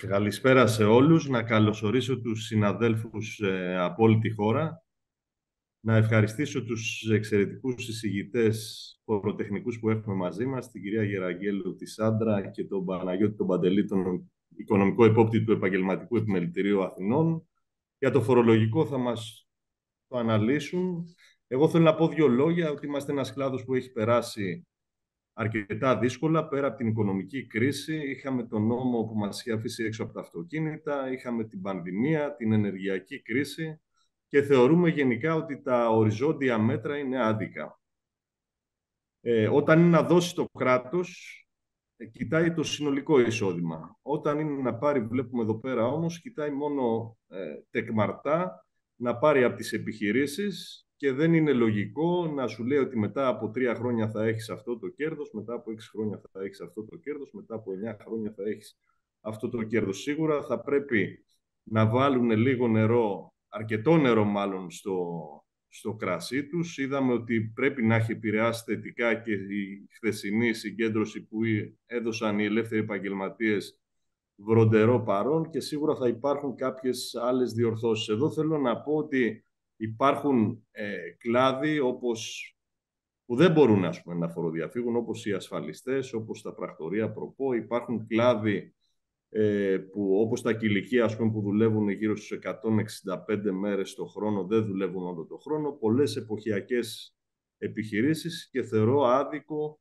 Καλησπέρα σε όλους. Να καλωσορίσω τους συναδέλφους από όλη τη χώρα. Να ευχαριστήσω τους εξαιρετικούς εισηγητές φοροτεχνικούς που έχουμε μαζί μας, την κυρία Γεραγγέλου τη Σάντρα και τον Παναγιώτη τον Παντελή, τον οικονομικό υπόπτη του Επαγγελματικού Επιμελητηρίου Αθηνών. Για το φορολογικό θα μας το αναλύσουν. Εγώ θέλω να πω δύο λόγια, ότι είμαστε ένας κλάδος που έχει περάσει αρκετά δύσκολα. Πέρα από την οικονομική κρίση, είχαμε τον νόμο που μας είχε αφήσει έξω από τα αυτοκίνητα, είχαμε την πανδημία, την ενεργειακή κρίση και θεωρούμε γενικά ότι τα οριζόντια μέτρα είναι άδικα. Όταν είναι να δώσει το κράτος, κοιτάει το συνολικό εισόδημα. Όταν είναι να πάρει, βλέπουμε εδώ πέρα όμως, κοιτάει μόνο τεκμαρτά να πάρει από τις επιχειρήσεις και δεν είναι λογικό να σου λέει ότι μετά από 3 χρόνια θα έχεις αυτό το κέρδος, μετά από 6 χρόνια θα έχεις αυτό το κέρδος, μετά από 9 χρόνια θα έχεις αυτό το κέρδος. Σίγουρα θα πρέπει να βάλουν λίγο νερό, αρκετό νερό μάλλον, στο κρασί τους. Είδαμε ότι πρέπει να έχει επηρεάσει θετικά και η χθεσινή συγκέντρωση που έδωσαν οι ελεύθεροι επαγγελματίες βροντερό παρόν και σίγουρα θα υπάρχουν κάποιες άλλες διορθώσεις. Εδώ θέλω να πω ότι υπάρχουν κλάδοι που δεν μπορούν να φοροδιαφύγουν, όπως οι ασφαλιστές, όπως τα πρακτορεία προπό. Υπάρχουν κλάδοι που, όπως τα κηλικεία, που δουλεύουν γύρω στους 165 μέρες το χρόνο, δεν δουλεύουν όλο το χρόνο. Πολλές εποχιακές επιχειρήσεις και θεωρώ άδικο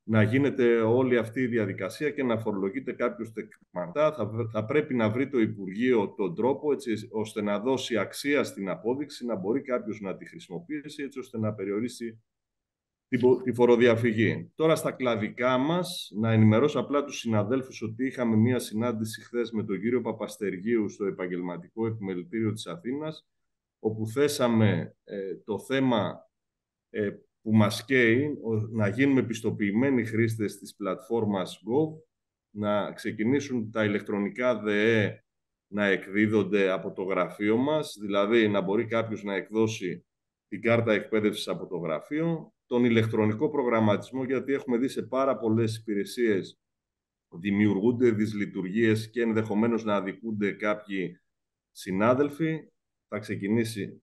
να γίνεται όλη αυτή η διαδικασία και να φορολογείται κάποιος τεκμαρτά. Θα πρέπει να βρει το Υπουργείο τον τρόπο έτσι ώστε να δώσει αξία στην απόδειξη, να μπορεί κάποιος να τη χρησιμοποιήσει έτσι ώστε να περιορίσει τη φοροδιαφυγή. Τώρα στα κλαδικά μας, να ενημερώσω απλά τους συναδέλφους ότι είχαμε μία συνάντηση χθες με τον κύριο Παπαστεργίου στο Επαγγελματικό Επιμελητήριο της Αθήνας, όπου θέσαμε το θέμα που μας καίει, να γίνουμε πιστοποιημένοι χρήστες της πλατφόρμας Gov, να ξεκινήσουν τα ηλεκτρονικά ΔΕ να εκδίδονται από το γραφείο μας, δηλαδή να μπορεί κάποιος να εκδώσει την κάρτα εκπαίδευσης από το γραφείο, τον ηλεκτρονικό προγραμματισμό, γιατί έχουμε δει σε πάρα πολλές υπηρεσίες δημιουργούνται δυσλειτουργίες και ενδεχομένως να αδικούνται κάποιοι συνάδελφοι. Θα ξεκινήσει,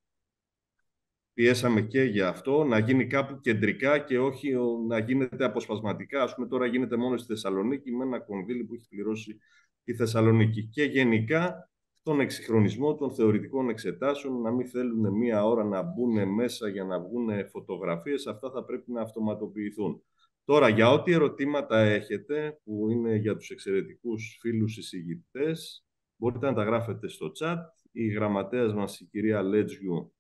πιέσαμε και για αυτό, να γίνει κάπου κεντρικά και όχι να γίνεται αποσπασματικά. Ας πούμε τώρα γίνεται μόνο στη Θεσσαλονίκη με ένα κονδύλι που έχει πληρώσει η Θεσσαλονίκη. Και γενικά τον εξυγχρονισμό των θεωρητικών εξετάσεων, να μην θέλουν μία ώρα να μπουν μέσα για να βγουν φωτογραφίες, αυτά θα πρέπει να αυτοματοποιηθούν. Τώρα, για ό,τι ερωτήματα έχετε, που είναι για τους εξαιρετικούς φίλους εισηγητές, μπορείτε να τα γράφετε στο chat. Η γραμματέας μας, η κυρία Λέτζιου,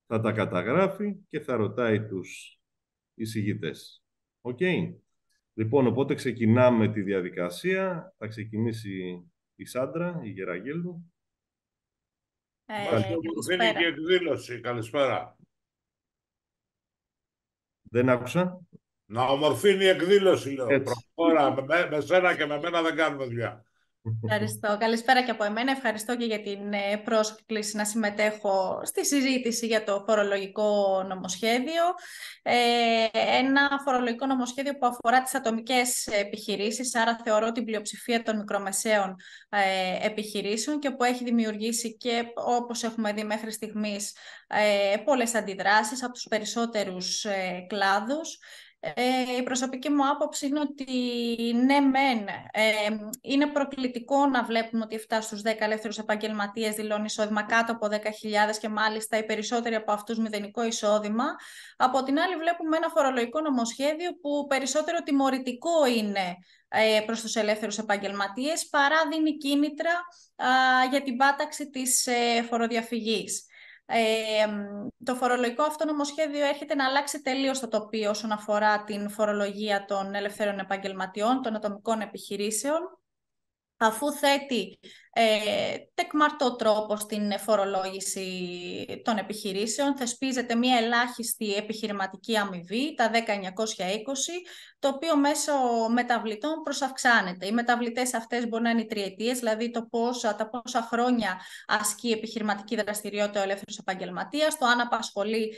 θα τα καταγράφει και θα ρωτάει τους εισηγητές. Οκ. Λοιπόν, οπότε ξεκινάμε τη διαδικασία. Θα ξεκινήσει η Σάντρα, η Γεραγγέλου. Καλησπέρα. Και εκδήλωση. Καλησπέρα. Δεν άκουσα. Να ομορφύνει η εκδήλωση, λέω. Προχώρα, με σένα και με μένα δεν κάνουμε δουλειά. Ευχαριστώ. Καλησπέρα και από εμένα. Ευχαριστώ και για την πρόσκληση να συμμετέχω στη συζήτηση για το φορολογικό νομοσχέδιο. Ένα φορολογικό νομοσχέδιο που αφορά τις ατομικές επιχειρήσεις, άρα θεωρώ την πλειοψηφία των μικρομεσαίων επιχειρήσεων και που έχει δημιουργήσει και, όπως έχουμε δει μέχρι στιγμής, πολλές αντιδράσεις από τους περισσότερους κλάδους. Η προσωπική μου άποψη είναι ότι ναι μεν, είναι προκλητικό να βλέπουμε ότι 7 στους 10 ελεύθερους επαγγελματίες δηλώνει εισόδημα κάτω από 10.000 και μάλιστα οι περισσότεροι από αυτούς μηδενικό εισόδημα. Από την άλλη βλέπουμε ένα φορολογικό νομοσχέδιο που περισσότερο τιμωρητικό είναι προς τους ελεύθερους επαγγελματίες παρά δίνει κίνητρα για την πάταξη της φοροδιαφυγής. Το φορολογικό αυτό νομοσχέδιο έρχεται να αλλάξει τελείως το τοπίο όσον αφορά την φορολογία των ελευθέρων επαγγελματιών, των ατομικών επιχειρήσεων, αφού θέτει τεκμαρτό τρόπο στην φορολόγηση των επιχειρήσεων, θεσπίζεται μια ελάχιστη επιχειρηματική αμοιβή, τα 10.920, το οποίο μέσω μεταβλητών προσαυξάνεται. Οι μεταβλητές αυτές μπορεί να είναι οι τριετίες, δηλαδή τα πόσα χρόνια ασκεί επιχειρηματική δραστηριότητα ο ελεύθερος επαγγελματίας, το αν απασχολεί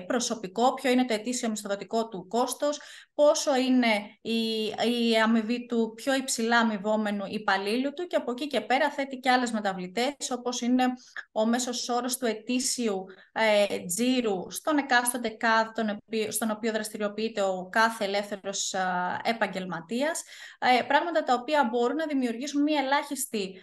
προσωπικό, ποιο είναι το ετήσιο μισθοδοτικό του κόστος, πόσο είναι η αμοιβή του πιο υψηλά αμοιβόμενου υπαλλήλου του, και από εκεί και πέρα θέτει και άλλες μεταβλητές, όπως είναι ο μέσος όρος του ετήσιου τζίρου στον εκάστοτε ΚΑΔ, στον οποίο δραστηριοποιείται ο κάθε ελεύθερος επαγγελματίας, πράγματα τα οποία μπορούν να δημιουργήσουν μια ελάχιστη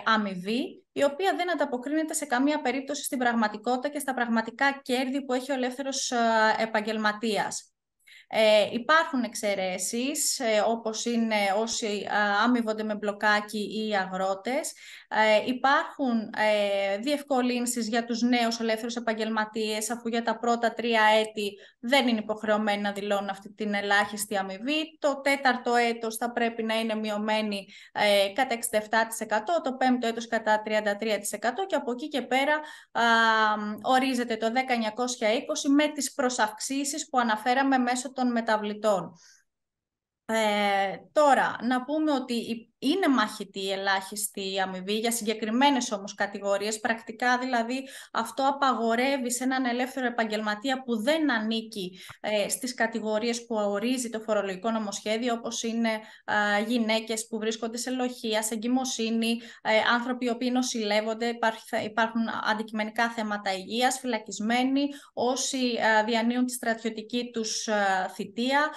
αμοιβή, η οποία δεν ανταποκρίνεται σε καμία περίπτωση στην πραγματικότητα και στα πραγματικά κέρδη που έχει ο ελεύθερος επαγγελματίας. Υπάρχουν εξαιρέσεις, όπως είναι όσοι αμοιβόνται με μπλοκάκι ή οι αγρότες. Υπάρχουν διευκολύνσεις για τους νέους ελεύθερους επαγγελματίες, αφού για τα πρώτα 3 έτη δεν είναι υποχρεωμένοι να δηλώνουν αυτή την ελάχιστη αμοιβή. Το 4ο έτος θα πρέπει να είναι μειωμένη κατά 67%, το 5ο έτος κατά 33%, και από εκεί και πέρα ορίζεται το 10.920 με τις προσαυξήσεις που αναφέραμε μέσω των μεταβλητών. Τώρα, να πούμε ότι είναι μαχητή η ελάχιστη αμοιβή για συγκεκριμένες όμως κατηγορίες. Πρακτικά, δηλαδή, αυτό απαγορεύει σε έναν ελεύθερο επαγγελματία που δεν ανήκει στις κατηγορίες που ορίζει το φορολογικό νομοσχέδιο, όπως είναι γυναίκες που βρίσκονται σε λοχεία, σε εγκυμοσύνη, άνθρωποι οι οποίοι νοσηλεύονται, υπάρχουν αντικειμενικά θέματα υγείας, φυλακισμένοι, όσοι διανύουν τη στρατιωτική τους θητεία,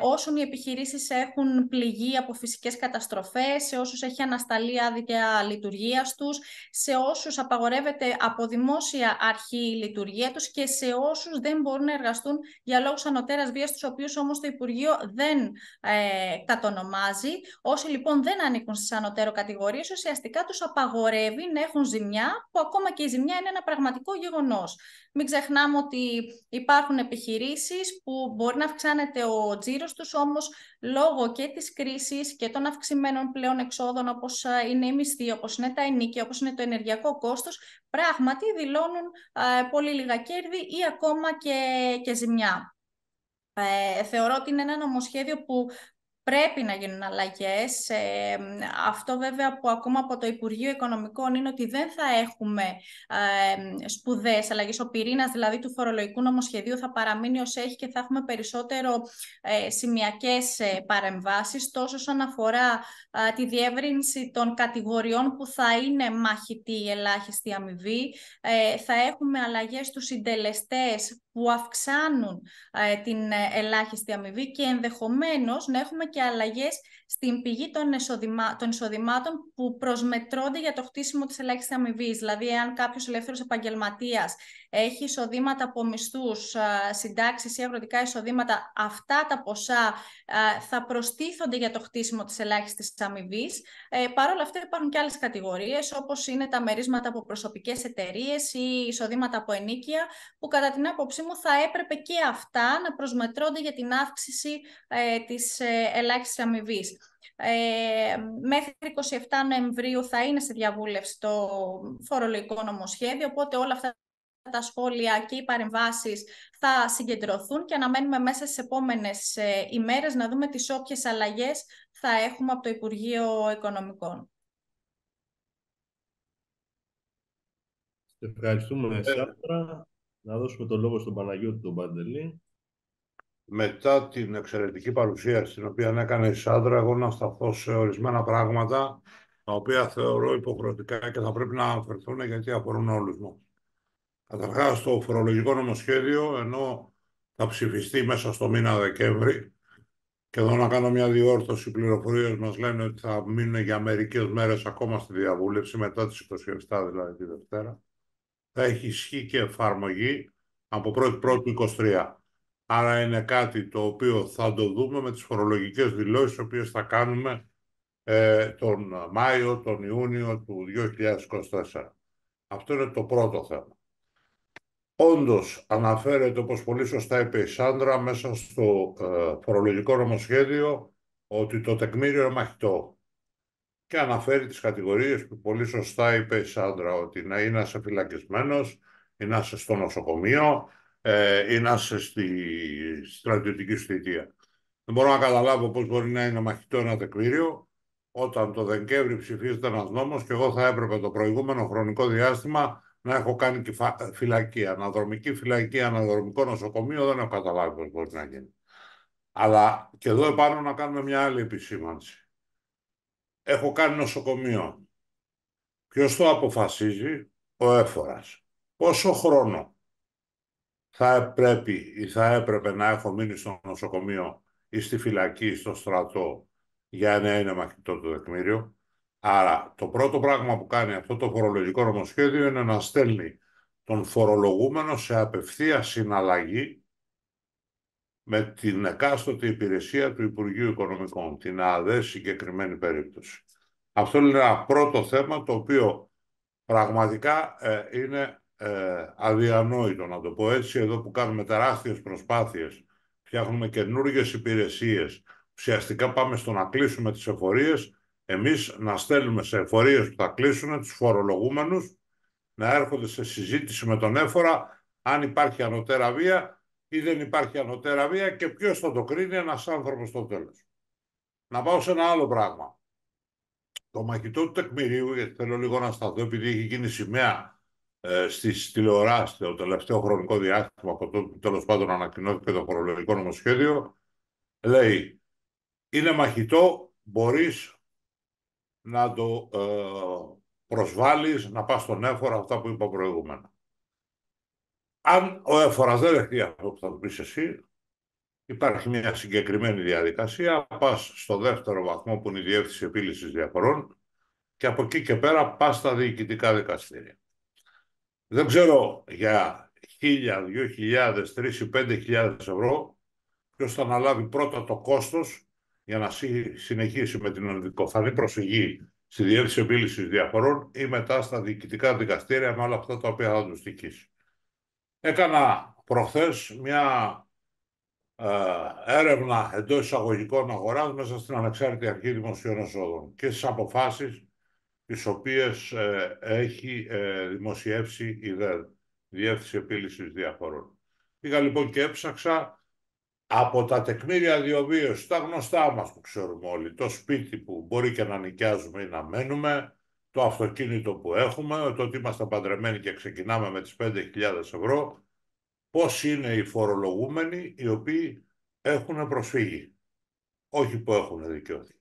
όσων οι επιχειρήσεις έχουν πληγεί από φυσικές καταστροφές, σε όσους έχει ανασταλεί άδικια λειτουργίας τους, σε όσους απαγορεύεται από δημόσια αρχή η λειτουργία τους και σε όσους δεν μπορούν να εργαστούν για λόγους ανωτέρας βίας, τους οποίους όμως το Υπουργείο δεν κατονομάζει. Όσοι λοιπόν δεν ανήκουν στις ανωτέρω κατηγορίες, ουσιαστικά τους απαγορεύει να έχουν ζημιά, που ακόμα και η ζημιά είναι ένα πραγματικό γεγονός. Μην ξεχνάμε ότι υπάρχουν επιχειρήσεις που μπορεί να αυξάνεται ο τζίρος τους, όμως λόγω και της κρίσης και των αυξημένων πλέον εξόδων, όπως είναι η μισθή, όπως είναι τα ενοίκια, όπως είναι το ενεργειακό κόστος, πράγματι δηλώνουν πολύ λίγα κέρδη ή ακόμα και ζημιά. Θεωρώ ότι είναι ένα νομοσχέδιο που πρέπει να γίνουν αλλαγές. Αυτό βέβαια που ακούμε από το Υπουργείο Οικονομικών είναι ότι δεν θα έχουμε σπουδαίες αλλαγές. Ο πυρήνας δηλαδή του φορολογικού νομοσχεδίου θα παραμείνει ως έχει και θα έχουμε περισσότερο σημειακές παρεμβάσεις, τόσο όσον αφορά τη διεύρυνση των κατηγοριών που θα είναι μαχητή η ελάχιστη αμοιβή. Θα έχουμε αλλαγές στους συντελεστές που αυξάνουν την ελάχιστη αμοιβή και ενδεχομένως να έχουμε και αλλαγές στην πηγή των εισοδημάτων που προσμετρώνται για το χτίσιμο της ελάχιστης αμοιβής. Δηλαδή, αν κάποιος ελεύθερος επαγγελματίας έχει εισοδήματα από μισθούς, συντάξεις ή αγροτικά εισοδήματα, αυτά τα ποσά θα προστίθονται για το χτίσιμο της ελάχιστης αμοιβής. Παρ' όλα αυτά υπάρχουν και άλλες κατηγορίες, όπως είναι τα μερίσματα από προσωπικές εταιρείες ή εισοδήματα από ενοίκια, που κατά την άποψή μου θα έπρεπε και αυτά να προσμετρώνται για την αύξηση της ελάχιστης αμοιβής. Μέχρι 27 Νοεμβρίου θα είναι σε διαβούλευση το φορολογικό νομοσχέδιο, οπότε όλα αυτά τα σχόλια και οι παρεμβάσεις θα συγκεντρωθούν και αναμένουμε μέσα στις επόμενες ημέρες να δούμε τις όποιες αλλαγές θα έχουμε από το Υπουργείο Οικονομικών. Ευχαριστούμε, Σάντρα. Να δώσουμε το λόγο στον Παναγιώτη τον Παντελή. Μετά την εξαιρετική παρουσίαση την οποία έκανε η Σάντρα, εγώ να σταθώ σε ορισμένα πράγματα τα οποία θεωρώ υποχρεωτικά και θα πρέπει να αναφερθούν γιατί αφορούν όλους μας. Καταρχάς, το φορολογικό νομοσχέδιο, ενώ θα ψηφιστεί μέσα στο μήνα Δεκέμβρη, και εδώ να κάνω μια διόρθωση, οι πληροφορίες μας λένε ότι θα μείνουν για μερικές μέρες ακόμα στη διαβούλευση, μετά τις 27 δηλαδή τη Δευτέρα, θα έχει ισχύ και εφαρμογή από 1η του 2023. Άρα είναι κάτι το οποίο θα το δούμε με τις φορολογικές δηλώσεις, τις οποίες θα κάνουμε τον Μάιο, τον Ιούνιο του 2024. Αυτό είναι το πρώτο θέμα. Όντως αναφέρεται, όπως πολύ σωστά είπε η Σάντρα, μέσα στο φορολογικό νομοσχέδιο ότι το τεκμήριο είναι μαχητό. Και αναφέρει τις κατηγορίες που πολύ σωστά είπε η Σάντρα, ότι να είσαι φυλακισμένος, ή να είσαι στο νοσοκομείο, ή να είσαι στη στρατιωτική σου θητεία. Δεν μπορώ να καταλάβω πώς μπορεί να είναι μαχητό ένα τεκμήριο, όταν το Δεκέμβρη ψηφίζεται ένας νόμος και εγώ θα έπρεπε το προηγούμενο χρονικό διάστημα να έχω κάνει και φυλακή, αναδρομική φυλακή, αναδρομικό νοσοκομείο, δεν έχω καταλάβει πώς μπορεί να γίνει. Αλλά και εδώ επάνω να κάνουμε μια άλλη επισήμανση. Έχω κάνει νοσοκομείο. Ποιος το αποφασίζει? Ο έφορας. Πόσο χρόνο θα πρέπει ή θα έπρεπε να έχω μείνει στο νοσοκομείο ή στη φυλακή ή στο στρατό για να είναι μαχητό το τεκμήριο? Άρα το πρώτο πράγμα που κάνει αυτό το φορολογικό νομοσχέδιο είναι να στέλνει τον φορολογούμενο σε απευθείας συναλλαγή με την εκάστοτε υπηρεσία του Υπουργείου Οικονομικών, την ΑΔΕ συγκεκριμένη περίπτωση. Αυτό είναι ένα πρώτο θέμα το οποίο πραγματικά είναι αδιανόητο, να το πω έτσι, εδώ που κάνουμε τεράστιες προσπάθειες, φτιάχνουμε καινούργιες υπηρεσίες, ουσιαστικά πάμε στο να κλείσουμε τις εφορίες, εμείς να στέλνουμε σε εφορίες που θα κλείσουν τους φορολογούμενους να έρχονται σε συζήτηση με τον έφορα αν υπάρχει ανωτέρα βία ή δεν υπάρχει ανωτέρα βία και ποιος θα το κρίνει, ένας άνθρωπος στο τέλος. Να πάω σε ένα άλλο πράγμα. Το μαχητό του τεκμηρίου, γιατί θέλω λίγο να σταθώ, επειδή έχει γίνει σημαία στις τηλεοράσεις το τελευταίο χρονικό διάστημα, από τότε που τέλος πάντων ανακοινώθηκε το φορολογικό νομοσχέδιο, λέει, είναι μαχητό, μπορείς να το προσβάλλεις, να πας στον έφορα, αυτά που είπα προηγούμενα. Αν ο έφορας δεν δεχτεί αυτό που θα του πεις εσύ, υπάρχει μια συγκεκριμένη διαδικασία, πας στο δεύτερο βαθμό που είναι η Διεύθυνση Επίλυσης Διαφορών και από εκεί και πέρα πας στα διοικητικά δικαστήρια. Δεν ξέρω για 1.000, 2.000, 3.000 ή 5.000 ευρώ ποιος θα αναλάβει πρώτα το κόστος για να συνεχίσει με την ενδικοφανή προσφυγή στη Διεύθυνση Επίλυσης Διαφορών ή μετά στα διοικητικά δικαστήρια με όλα αυτά τα οποία θα του στοιχήσει. Έκανα προχθές μια έρευνα εντός εισαγωγικών αγοράς μέσα στην Ανεξάρτητη Αρχή Δημοσίων Εσόδων και στις αποφάσεις τις οποίες έχει δημοσιεύσει η ΔΕΔ, Διεύθυνση Επίλυσης Διαφορών. Πήγα λοιπόν και έψαξα από τα τεκμήρια διαβίωσης, τα γνωστά μας που ξέρουμε όλοι, το σπίτι που μπορεί και να νοικιάζουμε ή να μένουμε, το αυτοκίνητο που έχουμε, το ότι είμαστε παντρεμένοι και ξεκινάμε με τις 5.000 ευρώ, πώς είναι οι φορολογούμενοι οι οποίοι έχουν προσφύγει, όχι που έχουν δικαιωθεί.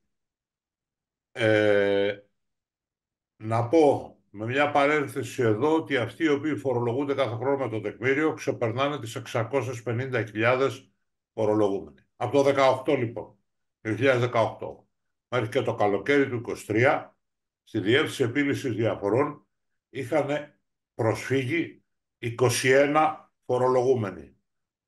Να πω με μια παρένθεση εδώ ότι αυτοί οι οποίοι φορολογούνται κάθε χρόνο με το τεκμήριο ξεπερνάνε τις 650.000 φορολογούμενοι. Από το 2018 λοιπόν, 2018, μέχρι και το καλοκαίρι του 2023, στη Διεύθυνση Επίλυσης Διαφορών είχαν προσφύγει 21 φορολογούμενοι.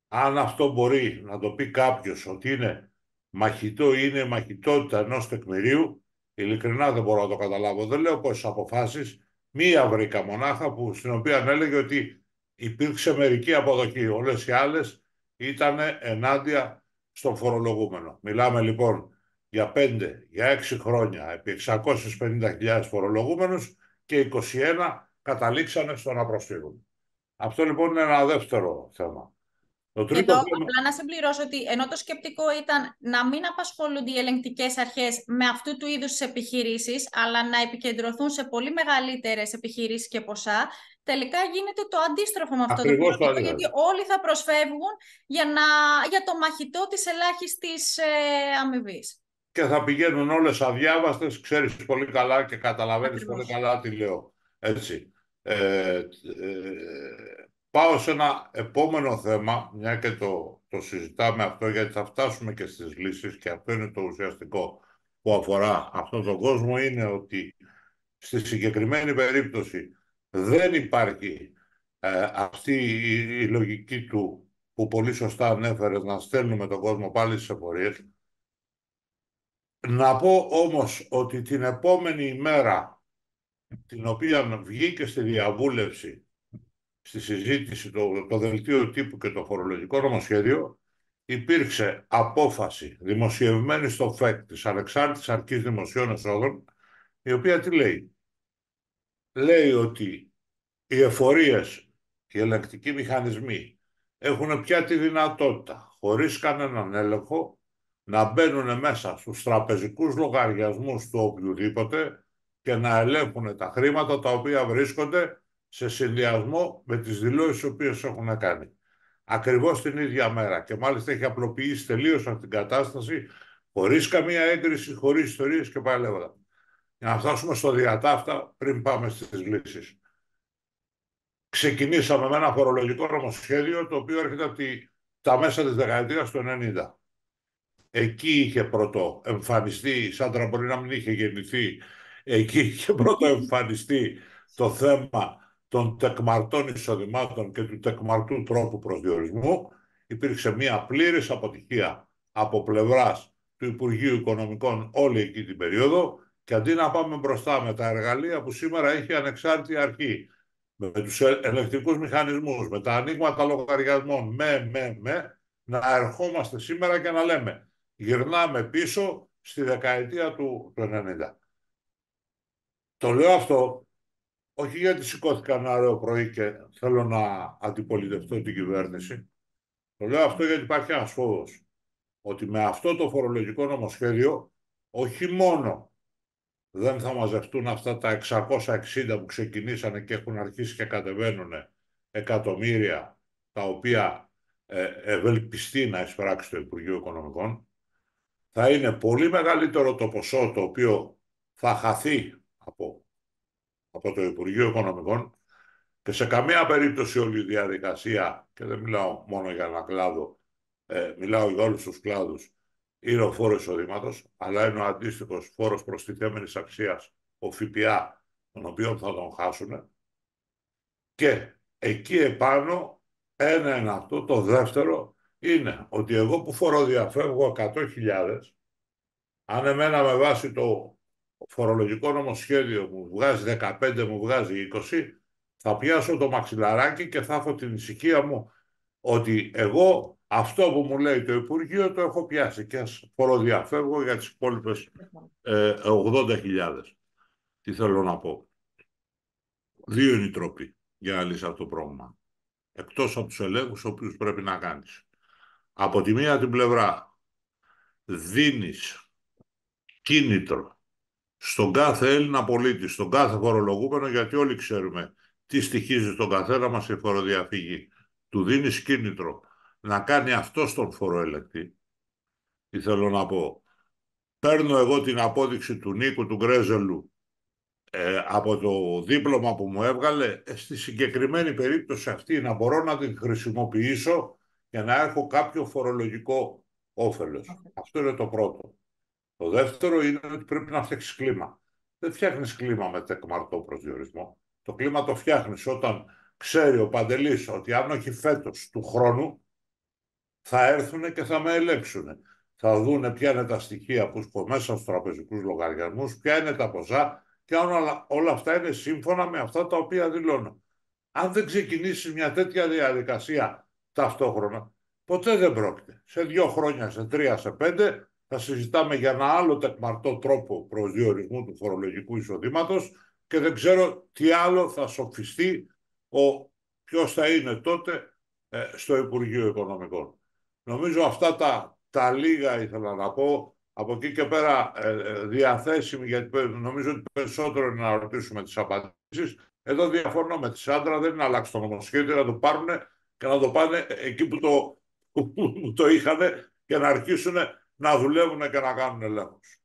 Αν αυτό μπορεί να το πει κάποιος ότι είναι μαχητό ή είναι μαχητότητα ενός τεκμηρίου, ειλικρινά δεν μπορώ να το καταλάβω. Δεν λέω πόσες αποφάσεις, μία βρήκα μονάχα στην οποία έλεγε ότι υπήρξε μερική αποδοχή. Όλες οι άλλες ήταν ενάντια στον φορολογούμενο. Μιλάμε λοιπόν για 5, για 6 χρόνια επί 650.000 φορολογούμενους και 21 καταλήξανε στο να προσφύγουν. Αυτό λοιπόν είναι ένα δεύτερο θέμα. Και εδώ απλά να συμπληρώσω ότι ενώ το σκεπτικό ήταν να μην απασχολούνται οι ελεγκτικές αρχές με αυτού του είδους τις επιχειρήσεις, αλλά να επικεντρωθούν σε πολύ μεγαλύτερες επιχειρήσεις και ποσά, τελικά γίνεται το αντίστροφο με αυτό το σκεπτικό, γιατί όλοι θα προσφεύγουν για το μαχητό της ελάχιστης αμοιβής. Και θα πηγαίνουν όλες αδιάβαστες, ξέρεις πολύ καλά και καταλαβαίνεις πολύ καλά τι λέω. Έτσι. Πάω σε ένα επόμενο θέμα, μια και το συζητάμε αυτό, γιατί θα φτάσουμε και στις λύσεις και αυτό είναι το ουσιαστικό που αφορά αυτόν τον κόσμο, είναι ότι στη συγκεκριμένη περίπτωση δεν υπάρχει αυτή η λογική του που πολύ σωστά ανέφερε, να στέλνουμε τον κόσμο πάλι στις εφορίες. Να πω όμως ότι την επόμενη ημέρα, την οποία βγήκε στη διαβούλευση, στη συζήτηση το δελτίο τύπου και το φορολογικό νομοσχέδιο, υπήρξε απόφαση δημοσιευμένη στο ΦΕΚ της Ανεξάρτητης Αρχής Δημοσίων Εσόδων, η οποία τι λέει? Λέει ότι οι εφορίες, οι ελεγκτικοί μηχανισμοί έχουν πια τη δυνατότητα, χωρίς κανέναν έλεγχο, να μπαίνουν μέσα στους τραπεζικούς λογαριασμούς του οποιοδήποτε και να ελέγχουν τα χρήματα τα οποία βρίσκονται σε συνδυασμό με τις δηλώσεις τις οποίες έχουν κάνει. ακριβώς την ίδια μέρα. Και μάλιστα έχει απλοποιήσει τελείως αυτή την κατάσταση, χωρίς καμία έγκριση, χωρίς ιστορίες και πάλι λέγοντα. Για να φτάσουμε στο διατάφτα πριν πάμε στις λύσεις. Ξεκινήσαμε με ένα φορολογικό νομοσχέδιο το οποίο έρχεται από τα μέσα της δεκαετίας του 90. Εκεί είχε πρώτο εμφανιστεί, η Σάντρα μπορεί να μην είχε γεννηθεί, εκεί είχε πρώτο εμφανιστεί το θέμα των τεκμαρτών εισοδημάτων και του τεκμαρτού τρόπου προσδιορισμού. Υπήρξε μια πλήρης αποτυχία από πλευράς του Υπουργείου Οικονομικών όλη εκεί την περίοδο και αντί να πάμε μπροστά με τα εργαλεία που σήμερα έχει ανεξάρτητη αρχή, με τους ελεκτρικούς μηχανισμούς, με τα ανοίγματα λογαριασμών, να ερχόμαστε σήμερα και να λέμε γυρνάμε πίσω στη δεκαετία του 90. Το λέω αυτό όχι γιατί σηκώθηκα ένα ωραίο πρωί και θέλω να αντιπολιτευτώ την κυβέρνηση. Το λέω αυτό γιατί υπάρχει ένας φόβος ότι με αυτό το φορολογικό νομοσχέδιο όχι μόνο δεν θα μαζευτούν αυτά τα 660 που ξεκινήσανε και έχουν αρχίσει και κατεβαίνουν εκατομμύρια, τα οποία ευελπιστεί να εισπράξει το Υπουργείο Οικονομικών. Θα είναι πολύ μεγαλύτερο το ποσό το οποίο θα χαθεί από το Υπουργείο Οικονομικών και σε καμία περίπτωση όλη η διαδικασία, και δεν μιλάω μόνο για ένα κλάδο, μιλάω για όλους τους κλάδους, είναι ο φόρος εισοδήματος, αλλά είναι ο αντίστοιχος φόρος προστιθέμενης αξίας, ο ΦΠΑ, τον οποίο θα τον χάσουν. Και εκεί επάνω, ένα είναι αυτό. Το δεύτερο είναι ότι εγώ που φοροδιαφεύγω 100.000, αν εμένα με βάση το φορολογικό νομοσχέδιο μου βγάζει 15, μου βγάζει 20, θα πιάσω το μαξιλαράκι και θα έχω την ησυχία μου ότι εγώ αυτό που μου λέει το Υπουργείο το έχω πιάσει και ας φοροδιαφεύγω για τις υπόλοιπες 80.000. Τι θέλω να πω. Δύο είναι οι τρόποι για να λύσει αυτό το πρόβλημα. Εκτός από τους ελέγχους, ο οποίους πρέπει να κάνεις. Από τη μία την πλευρά δίνεις κίνητρο στον κάθε Έλληνα πολίτη, στον κάθε φορολογούμενο, γιατί όλοι ξέρουμε τι στοιχίζει στον καθένα μας η φοροδιαφυγή. Του δίνεις κίνητρο να κάνει αυτό στον φοροελεκτή. Τι θέλω να πω. Παίρνω εγώ την απόδειξη του Νίκου του Γκρέζελου από το δίπλωμα που μου έβγαλε, στη συγκεκριμένη περίπτωση αυτή να μπορώ να την χρησιμοποιήσω για να έχω κάποιο φορολογικό όφελος. Αυτό είναι το πρώτο. Το δεύτερο είναι ότι πρέπει να φτιάξεις κλίμα. Δεν φτιάχνεις κλίμα με τεκμαρτό προσδιορισμό. Το κλίμα το φτιάχνεις όταν ξέρει ο Παντελής ότι αν όχι φέτος του χρόνου θα έρθουν και θα με ελέγξουν. Θα δούνε ποια είναι τα στοιχεία που έχω μέσα στους τραπεζικούς λογαριασμούς, ποια είναι τα ποσά και όλα αυτά είναι σύμφωνα με αυτά τα οποία δηλώνω. Αν δεν ξεκινήσεις μια τέτοια διαδικασία ταυτόχρονα, ποτέ δεν πρόκειται. Σε 2 χρόνια, σε 3, σε 5, θα συζητάμε για ένα άλλο τεκμαρτό τρόπο προσδιορισμού του φορολογικού εισοδήματος και δεν ξέρω τι άλλο θα σοφιστεί ποιος θα είναι τότε στο Υπουργείο Οικονομικών. Νομίζω αυτά τα λίγα ήθελα να πω. Από εκεί και πέρα διαθέσιμοι, γιατί νομίζω ότι περισσότερο είναι να ρωτήσουμε τις απαντήσεις. Εδώ διαφωνώ με τη Σάντρα, δεν είναι να αλλάξει το νομοσχέδιο, να το πάρουν και να το πάνε εκεί που το είχαν και να αρχίσουν να δουλεύουν και να κάνουν ελέγχους.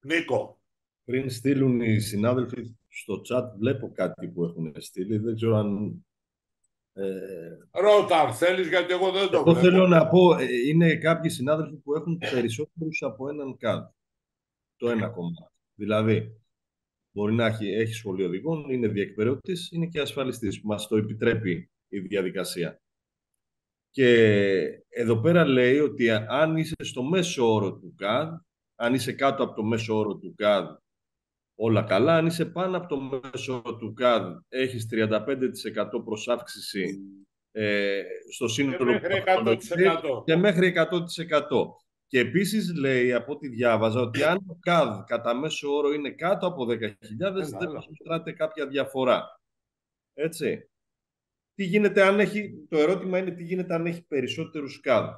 Νίκο. Πριν στείλουν οι συνάδελφοι στο chat, βλέπω κάτι που έχουν στείλει. Δεν ξέρω αν... Ρώτα αν θέλεις, γιατί εγώ δεν το βλέπω. Θέλω να πω, είναι κάποιοι συνάδελφοι που έχουν περισσότερους από έναν CAD. Το ένα κομμάτι. Δηλαδή, μπορεί να έχει σχολείο οδηγών, είναι διεκπαιρεώτης, είναι και ασφαλιστής, που μας το επιτρέπει η διαδικασία. Και εδώ πέρα λέει ότι αν είσαι στο μέσο όρο του CAD, αν είσαι κάτω από το μέσο όρο του CAD, όλα καλά. Αν είσαι πάνω από το μέσο όρο του CAD, έχεις 35% προσάυξηση στο σύνολο και μέχρι 100%. Και επίσης λέει, από ό,τι διάβαζα, ότι αν το CAD κατά μέσο όρο είναι κάτω από 10.000, δεν μετράτε κάποια διαφορά. Έτσι. Τι γίνεται αν έχει, το ερώτημα είναι τι γίνεται αν έχει περισσότερους CAD.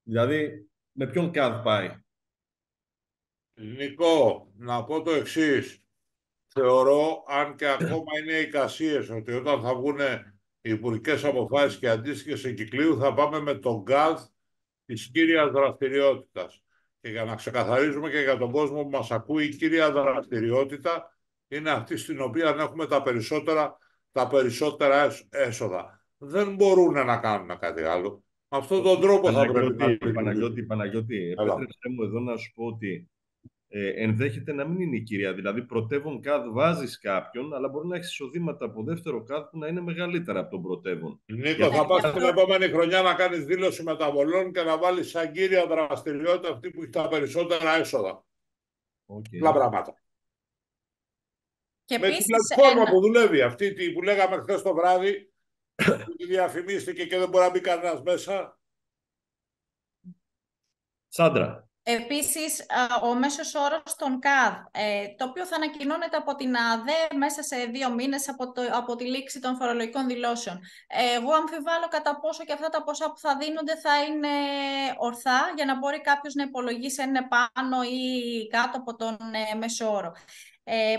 Δηλαδή, με ποιον CAD πάει. Νικό, να πω το εξής. θεωρώ, αν και ακόμα είναι εικασίες, ότι όταν θα βγουν οι υπουργικές αποφάσεις και αντίστοιχες εγκυκλίου, θα πάμε με τον γκάζ της κύριας δραστηριότητας. Και για να ξεκαθαρίζουμε και για τον κόσμο που μας ακούει, η κύρια δραστηριότητα είναι αυτή στην οποία έχουμε τα περισσότερα έσοδα. Δεν μπορούν να κάνουν κάτι άλλο. Με αυτόν τον τρόπο θα πρέπει να λειτουργήσουν. Παναγιώτη, επέτρεψέ μου εδώ να σου πω ότι ενδέχεται να μην είναι η κυρία. Δηλαδή, πρωτεύον ΚΑΔ βάζεις κάποιον, αλλά μπορεί να έχει εισοδήματα από δεύτερο ΚΑΔ που να είναι μεγαλύτερα από τον πρωτεύον. Νίκο, θα πας την επόμενη χρονιά να κάνεις δήλωση μεταβολών και να βάλεις σαν κύρια δραστηριότητα αυτή που έχει τα περισσότερα έσοδα. Πολλά πράγματα. Και με την πλατφόρμα που δουλεύει, αυτή που λέγαμε χθες το βράδυ, που διαφημίστηκε και δεν μπορεί να μπει κανένας μέσα. Σάντρα. Επίσης, ο μέσος όρος των ΚΑΔ, το οποίο θα ανακοινώνεται από την ΑΔΕ μέσα σε 2 μήνες από τη λήξη των φορολογικών δηλώσεων. Εγώ αμφιβάλλω κατά πόσο και αυτά τα ποσά που θα δίνονται θα είναι ορθά για να μπορεί κάποιος να υπολογίσει αν είναι πάνω ή κάτω από τον μέσο όρο.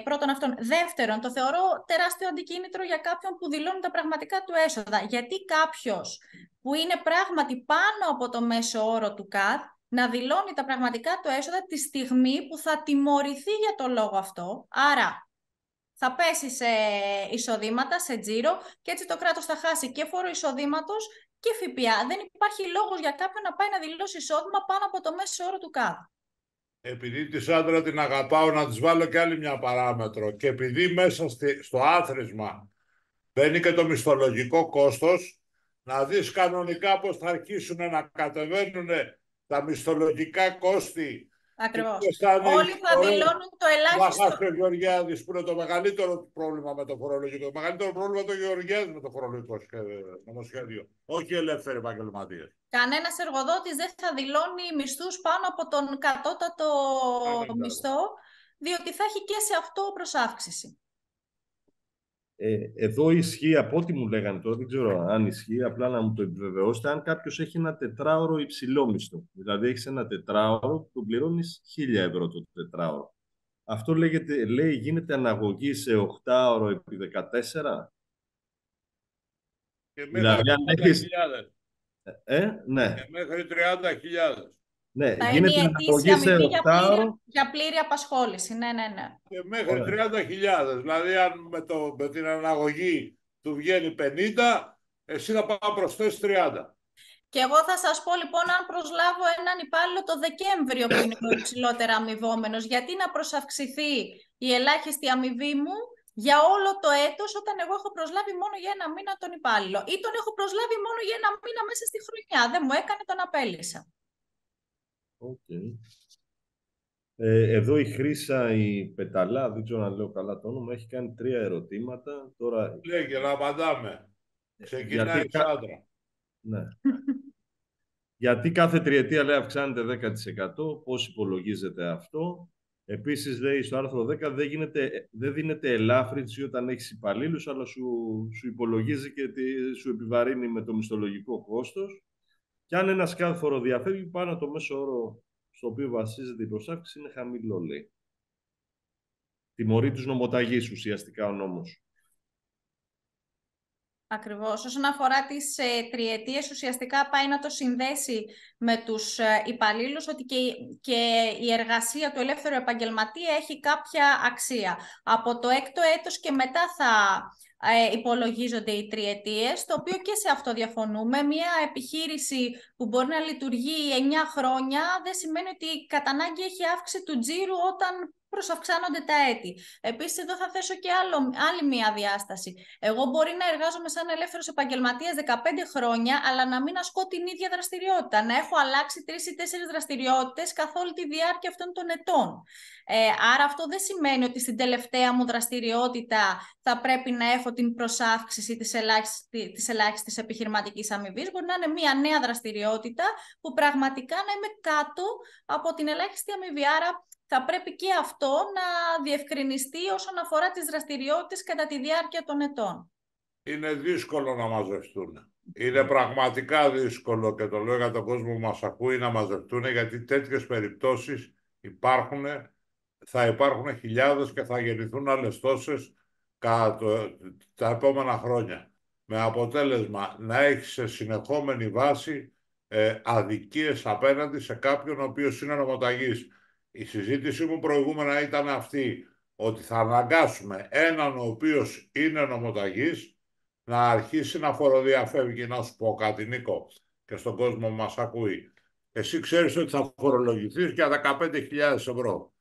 Πρώτον αυτόν. Δεύτερον, το θεωρώ τεράστιο αντικίνητρο για κάποιον που δηλώνει τα πραγματικά του έσοδα. Γιατί κάποιος που είναι πράγματι πάνω από το μέσο όρο του ΚΑΔ να δηλώνει τα πραγματικά του έσοδα τη στιγμή που θα τιμωρηθεί για το λόγο αυτό. Άρα θα πέσει σε εισοδήματα, σε τζίρο και έτσι το κράτος θα χάσει και φόρο εισοδήματος και ΦΠΑ. Δεν υπάρχει λόγος για κάποιον να πάει να δηλώσει εισόδημα πάνω από το μέσο όρο του ΚΑΔ. Επειδή τη Σάντρα την αγαπάω, να της βάλω και άλλη μια παράμετρο. Και επειδή μέσα στο άθροισμα μπαίνει και το μισθολογικό κόστος, να δεις κανονικά πώς θα αρχίσουν να κατεβαίνουν τα μισθολογικά κόστη. Ακριβώς. Όλοι θα δηλώνουν το ελάχιστο. Μάχας ο Γεωργιάδης που είναι το μεγαλύτερο πρόβλημα με το φορολογικό. Το μεγαλύτερο πρόβλημα το Γεωργιάδης με το φορολογικό νομοσχέδιο. Όχι οι ελεύθεροι επαγγελματίες. Κανένας εργοδότης δεν θα δηλώνει μισθούς πάνω από τον κατώτατο μισθό, διότι θα έχει και σε αυτό προσάυξηση. Εδώ ισχύει, από ό,τι μου λέγανε τώρα, δεν ξέρω αν ισχύει, απλά να μου το επιβεβαιώσετε, αν κάποιος έχει ένα τετράωρο υψηλό μισθό. Δηλαδή έχεις ένα τετράωρο που τον πληρώνεις 1.000 ευρώ το τετράωρο. Αυτό λέει γίνεται αναγωγή σε 8ωρο επί 14. Και μέχρι 30.000. Ναι. Και μέχρι 30.000. Ναι, θα γίνεται είναι η ετήσια αμοιβή για πλήρη απασχόληση. Ναι. Και μέχρι 30.000. Δηλαδή, αν με την αναγωγή του βγαίνει 50, εσύ θα πάει να προσθέσεις 30. Και εγώ θα σας πω λοιπόν, αν προσλάβω έναν υπάλληλο το Δεκέμβριο που είναι ο υψηλότερα αμοιβόμενος, γιατί να προσαυξηθεί η ελάχιστη αμοιβή μου για όλο το έτος, όταν εγώ έχω προσλάβει μόνο για 1 μήνα τον υπάλληλο, ή τον έχω προσλάβει μόνο για 1 μήνα μέσα στη χρονιά. Δεν μου έκανε, τον απέλυσα. Okay. Εδώ η Χρύσα, η Πεταλά, δεν ξέρω να λέω καλά το όνομα, έχει κάνει 3 ερωτήματα. Τώρα... Λέγε, να απαντάμε. Ξεκινάει η Σάντρα. Ναι. Γιατί κάθε τριετία, λέει, αυξάνεται 10%, πώς υπολογίζεται αυτό. Επίσης, λέει στο άρθρο 10, δεν δίνεται ελάφρυνση όταν έχεις υπαλλήλους, αλλά σου υπολογίζει και σου επιβαρύνει με το μισθολογικό κόστος. Και αν ένας κάδφορο διαφεύγει, πάνω το μέσο όρο στο οποίο βασίζεται η προσάυξηση είναι χαμηλό, λέει. Τιμωρεί τους νομοταγείς ουσιαστικά ο νόμος. Ακριβώς. Όσον αφορά τις τριετίες, ουσιαστικά πάει να το συνδέσει με τους υπαλλήλους, ότι και η εργασία του ελεύθερου επαγγελματία έχει κάποια αξία. Από το 6ο έτος και μετά θα υπολογίζονται οι τριετίες, το οποίο και σε αυτό διαφωνούμε. Μια επιχείρηση που μπορεί να λειτουργεί 9 χρόνια δεν σημαίνει ότι κατά ανάγκη έχει αύξηση του τζίρου όταν προσαυξάνονται τα έτη. Επίσης, εδώ θα θέσω και άλλη μία διάσταση. Εγώ μπορεί να εργάζομαι σαν ελεύθερος επαγγελματίας 15 χρόνια, αλλά να μην ασκώ την ίδια δραστηριότητα. Να έχω αλλάξει 3 ή 4 δραστηριότητες καθ' όλη τη διάρκεια αυτών των ετών. Άρα αυτό δεν σημαίνει ότι στην τελευταία μου δραστηριότητα θα πρέπει να έχω την προσάυξηση της ελάχιστης επιχειρηματικής αμοιβής. Μπορεί να είναι μία νέα δραστηριότητα που πραγματικά να είμαι κάτω από την ελάχιστη αμοιβή. Άρα θα πρέπει και αυτό να διευκρινιστεί όσον αφορά τις δραστηριότητες κατά τη διάρκεια των ετών. Είναι δύσκολο να μαζευτούν. Είναι πραγματικά δύσκολο, και το λέω για τον κόσμο που μας ακούει, να μαζευτούν, γιατί τέτοιες περιπτώσεις υπάρχουν θα υπάρχουν χιλιάδες και θα γεννηθούν άλλες τόσες τα επόμενα χρόνια. Με αποτέλεσμα να έχει σε συνεχόμενη βάση αδικίες απέναντι σε κάποιον ο οποίος είναι νομοταγής. Η συζήτησή μου προηγούμενα ήταν αυτή, ότι θα αναγκάσουμε έναν ο οποίος είναι νομοταγής να αρχίσει να φοροδιαφεύγει. Να σου πω κάτι, Νίκο, και στον κόσμο που μας ακούει. Εσύ ξέρεις ότι θα φορολογηθείς για 15.000 ευρώ.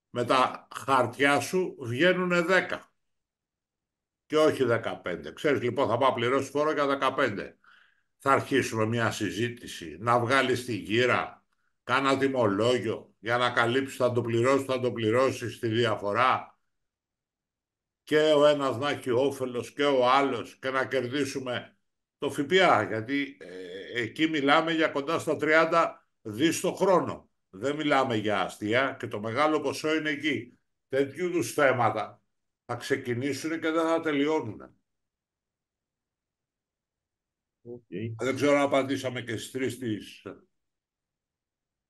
Με τα χαρτιά σου βγαίνουν 10 και όχι 15. Ξέρεις, λοιπόν, θα πάω να πληρώσει φόρο για 15. Θα αρχίσουμε μια συζήτηση, να βγάλεις τη γύρα, κάνα τιμολόγιο για να καλύψεις, θα το πληρώσεις τη διαφορά, και ο ένας να έχει όφελος και ο άλλος, και να κερδίσουμε το ΦΠΑ, γιατί εκεί μιλάμε για κοντά στα 30 δις το χρόνο. Δεν μιλάμε για αστεία, και το μεγάλο ποσό είναι εκεί. Τέτοιου είδους θέματα θα ξεκινήσουν και δεν θα τελειώνουν. Okay. Δεν ξέρω αν απαντήσαμε και στις τρεις τις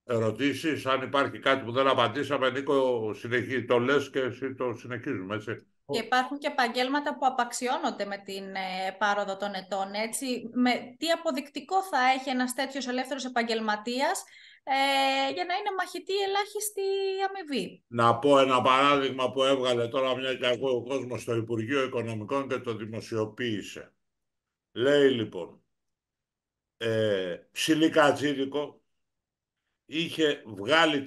ερωτήσεις. Αν υπάρχει κάτι που δεν απαντήσαμε, Νίκο, το λες και εσύ το συνεχίζουμε, έτσι. Και υπάρχουν και επαγγέλματα που απαξιώνονται με την πάροδο των ετών. Έτσι. Τι αποδεικτικό θα έχει ένας τέτοιος ελεύθερος επαγγελματίας για να είναι μαχητή ελάχιστη αμοιβή. Να πω ένα παράδειγμα που έβγαλε τώρα, μια και ακούει ο κόσμος, στο Υπουργείο Οικονομικών και το δημοσιοποίησε. Λέει λοιπόν, Ψιλικατζίδικο είχε βγάλει